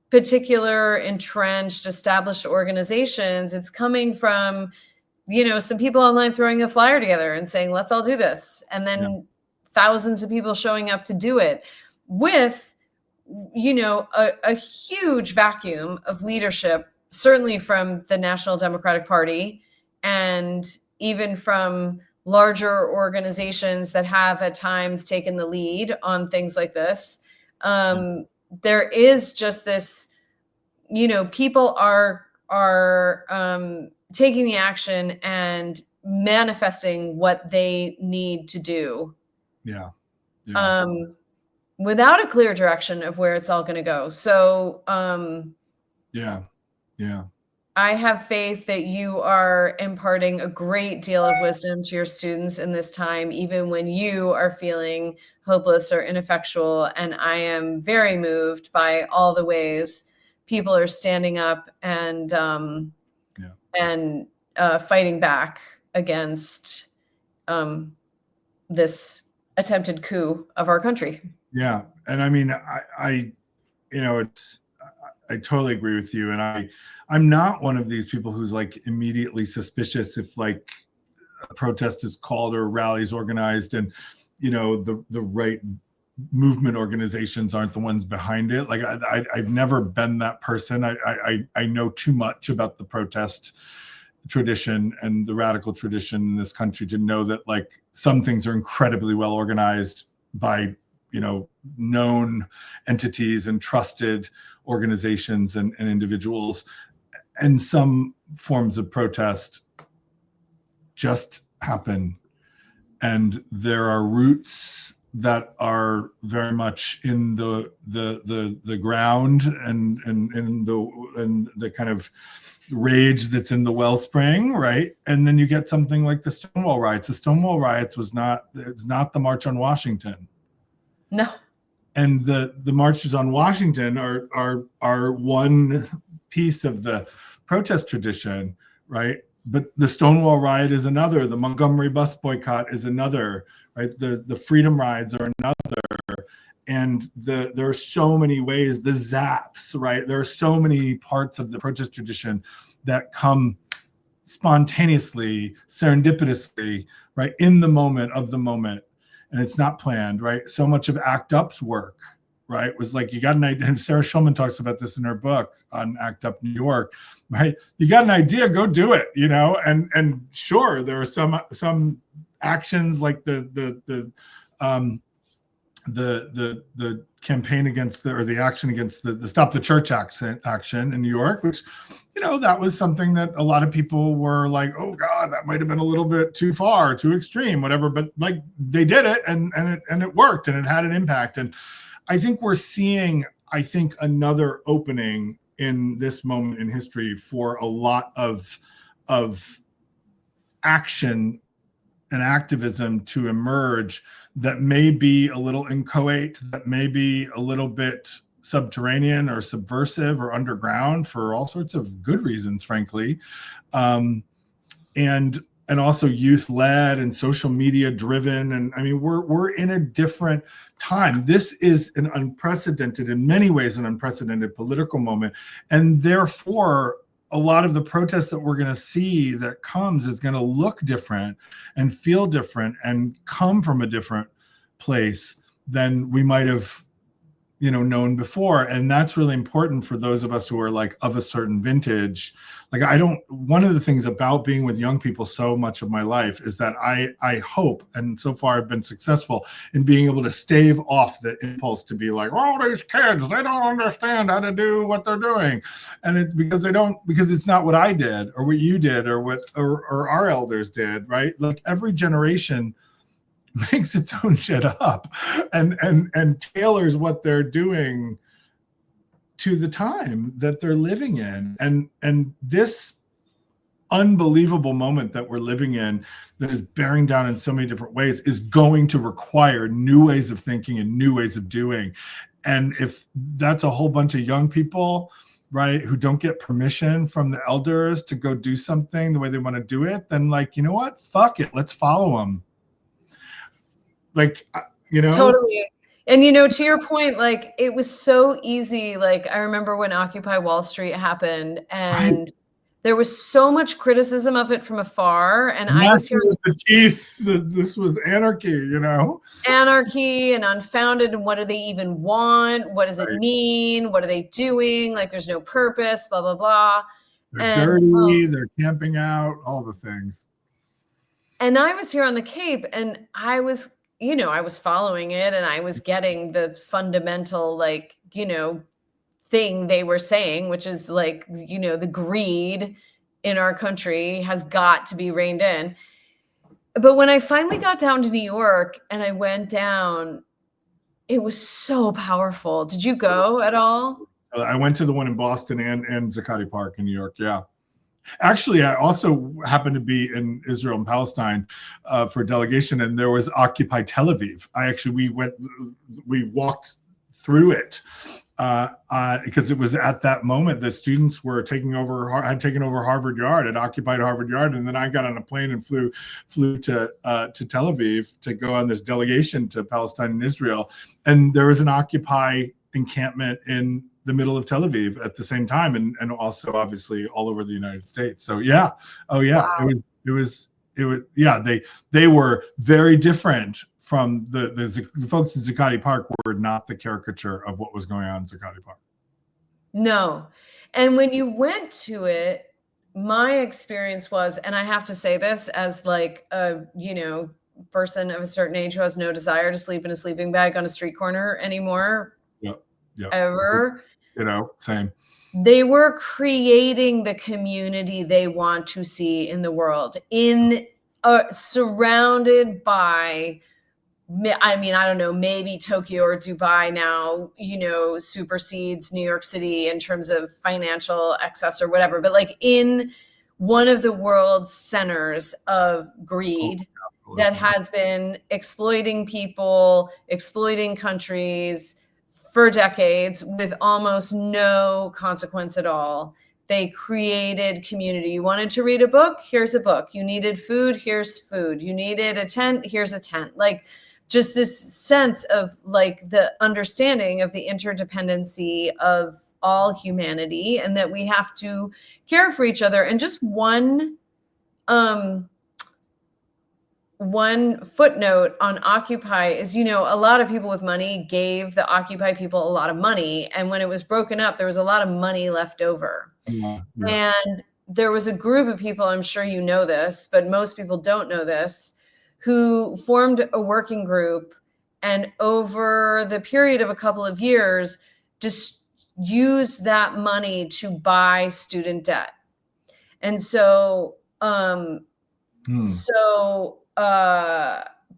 [SPEAKER 1] particular entrenched established organizations. It's coming from, you know, some people online throwing a flyer together and saying, let's all do this. And then thousands of people showing up to do it with, you know, a huge vacuum of leadership, certainly from the National Democratic Party and even from larger organizations that have at times taken the lead on things like this. There is just this, you know, people are taking the action and manifesting what they need to do.
[SPEAKER 2] Yeah.
[SPEAKER 1] Without a clear direction of where it's all going to go. So, I have faith that you are imparting a great deal of wisdom to your students in this time, even when you are feeling hopeless or ineffectual. And I am very moved by all the ways people are standing up and fighting back against this attempted coup of our country.
[SPEAKER 2] Yeah. And I mean, I you know, I totally agree with you. And I'm not one of these people who's like immediately suspicious if like a protest is called or rallies organized and, you know, the right movement organizations aren't the ones behind it. Like I've never been that person. I know too much about the protest tradition and the radical tradition in this country to know that like some things are incredibly well organized by, you know, known entities and trusted organizations and individuals, and some forms of protest just happen. And there are roots that are very much in the ground and in the kind of rage that's in the wellspring, right? And then you get something like the Stonewall riots. The Stonewall riots it's not the March on Washington.
[SPEAKER 1] No.
[SPEAKER 2] And the marches on Washington are one piece of the protest tradition, right? But the Stonewall riot is another. The Montgomery bus boycott is another, right? The freedom rides are another. And there are so many ways, the zaps, right? There are so many parts of the protest tradition that come spontaneously, serendipitously, right? In the moment of the moment. And it's not planned, right? So much of ACT UP's work, right, was like, you got an idea, and Sarah Schulman talks about this in her book on ACT UP New York, right? You got an idea, go do it, you know? And sure, there are some actions like the campaign against the action against the Stop the Church action in New York, which, you know, that was something that a lot of people were like, oh God, that might have been a little bit too far, too extreme, whatever. But like they did it and it worked and it had an impact. And I think we're seeing, another opening in this moment in history for a lot of action and activism to emerge that may be a little inchoate, that may be a little bit subterranean or subversive or underground for all sorts of good reasons, frankly. And also youth-led and social media driven. And I mean, we're in a different time. This is an unprecedented, in many ways, an unprecedented political moment. And therefore, a lot of the protests that we're going to see that comes is going to look different and feel different and come from a different place than we might have, you know, known before. And that's really important for those of us who are like of a certain vintage. Like one of the things about being with young people so much of my life is that I hope, and so far I've been successful in being able to stave off the impulse to be like, oh, these kids, they don't understand how to do what they're doing. And it's because it's not what I did or what you did or what our elders did, right? Like every generation makes its own shit up and tailors what they're doing to the time that they're living in. And this unbelievable moment that we're living in, that is bearing down in so many different ways, is going to require new ways of thinking and new ways of doing. And if that's a whole bunch of young people, right, who don't get permission from the elders to go do something the way they want to do it, then, like, you know what, fuck it, let's follow them. Like, you know,
[SPEAKER 1] totally. And, you know, to your point, like, it was so easy. Like, I remember when Occupy Wall Street happened, and
[SPEAKER 2] right,
[SPEAKER 1] there was so much criticism of it from afar. And I was
[SPEAKER 2] messy
[SPEAKER 1] here
[SPEAKER 2] with the teeth, this was anarchy, you know,
[SPEAKER 1] anarchy and unfounded. And what do they even want? What does it
[SPEAKER 2] right.
[SPEAKER 1] mean? What are they doing? Like, there's no purpose, blah, blah, blah.
[SPEAKER 2] They're
[SPEAKER 1] And
[SPEAKER 2] dirty, they're camping out, all the things.
[SPEAKER 1] and I was here on the Cape, and I was, you know, I was following it, and I was getting the fundamental, like, you know, thing they were saying, which is like, you know, the greed in our country has got to be reined in. But when I finally got down to New York and I went down, it was so powerful. Did you go at all?
[SPEAKER 2] I went to the one in Boston and Zuccotti Park in New York. Yeah. Actually, I also happened to be in Israel and Palestine for a delegation, and there was Occupy Tel Aviv. We walked through it because it was at that moment the students were had taken over Harvard Yard, had occupied Harvard Yard, and then I got on a plane and flew to Tel Aviv to go on this delegation to Palestine and Israel, and there was an Occupy encampment in the middle of Tel Aviv at the same time, and also obviously all over the United States. So yeah, oh yeah, wow. it was yeah, they were very different from the folks in Zuccotti Park. Were not the caricature of what was going on in Zuccotti Park.
[SPEAKER 1] No. And when you went to it, my experience was, and I have to say this as like a, you know, person of a certain age who has no desire to sleep in a sleeping bag on a street corner anymore.
[SPEAKER 2] Yeah.
[SPEAKER 1] Ever.
[SPEAKER 2] You know, same.
[SPEAKER 1] They were creating the community they want to see in the world, in surrounded by, I mean, I don't know, maybe Tokyo or Dubai now, you know, supersedes New York City in terms of financial excess or whatever, but like in one of the world's centers of greed that has been exploiting people, exploiting countries for decades with almost no consequence at all. They created community. You wanted to read a book? Here's a book. You needed food? Here's food. You needed a tent? Here's a tent. Like, just this sense of like the understanding of the interdependency of all humanity, and that we have to care for each other. And just one footnote on Occupy is, you know, a lot of people with money gave the Occupy people a lot of money. And when it was broken up, there was a lot of money left over. Yeah. And there was a group of people, I'm sure you know this, but most people don't know this, who formed a working group, and over the period of a couple of years, just used that money to buy student debt. And so,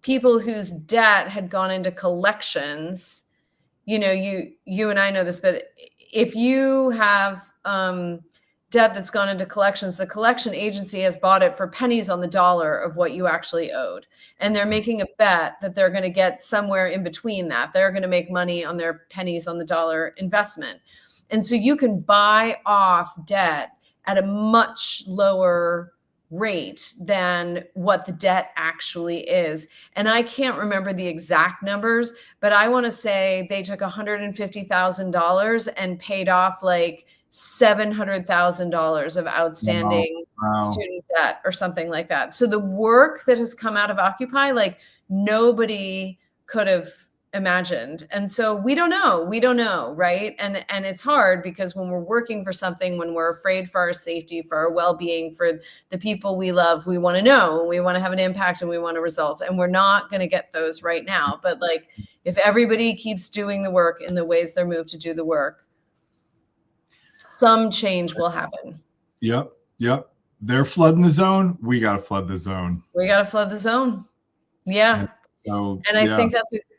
[SPEAKER 1] people whose debt had gone into collections, you know, you and I know this, but if you have debt that's gone into collections, the collection agency has bought it for pennies on the dollar of what you actually owed. And they're making a bet that they're going to get somewhere in between that. They're going to make money on their pennies on the dollar investment. And so you can buy off debt at a much lower rate than what the debt actually is. And I can't remember the exact numbers, but I want to say they took $150,000 and paid off like $700,000 of outstanding student debt or something like that. So the work that has come out of Occupy, like nobody could have imagined. And so we don't know, right? And it's hard because when we're working for something, when we're afraid for our safety, for our well-being, for the people we love, we want to know, and we want to have an impact, and we want a result. And we're not going to get those right now. But like, if everybody keeps doing the work in the ways they're moved to do the work, some change will happen.
[SPEAKER 2] Yep. They're flooding the zone. We got to flood the zone.
[SPEAKER 1] Yeah.
[SPEAKER 2] So,
[SPEAKER 1] and I think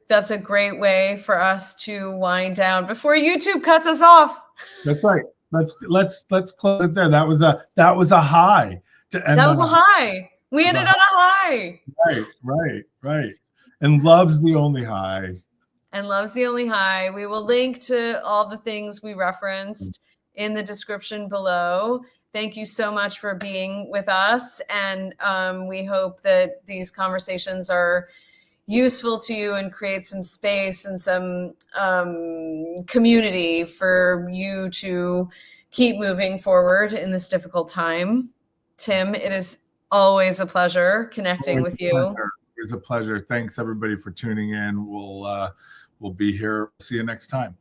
[SPEAKER 1] that's a great way for us to wind down before YouTube cuts us off.
[SPEAKER 2] That's right. Let's close it there. That was a high to end.
[SPEAKER 1] That was a high. We ended on a high.
[SPEAKER 2] Right. And love's the only high.
[SPEAKER 1] And love's the only high. We will link to all the things we referenced in the description below. Thank you so much for being with us. And we hope that these conversations are useful to you and create some space and some community for you to keep moving forward in this difficult time. Tim, it is always a pleasure connecting with you.
[SPEAKER 2] It's a pleasure. Thanks everybody for tuning in. We'll be here. See you next time.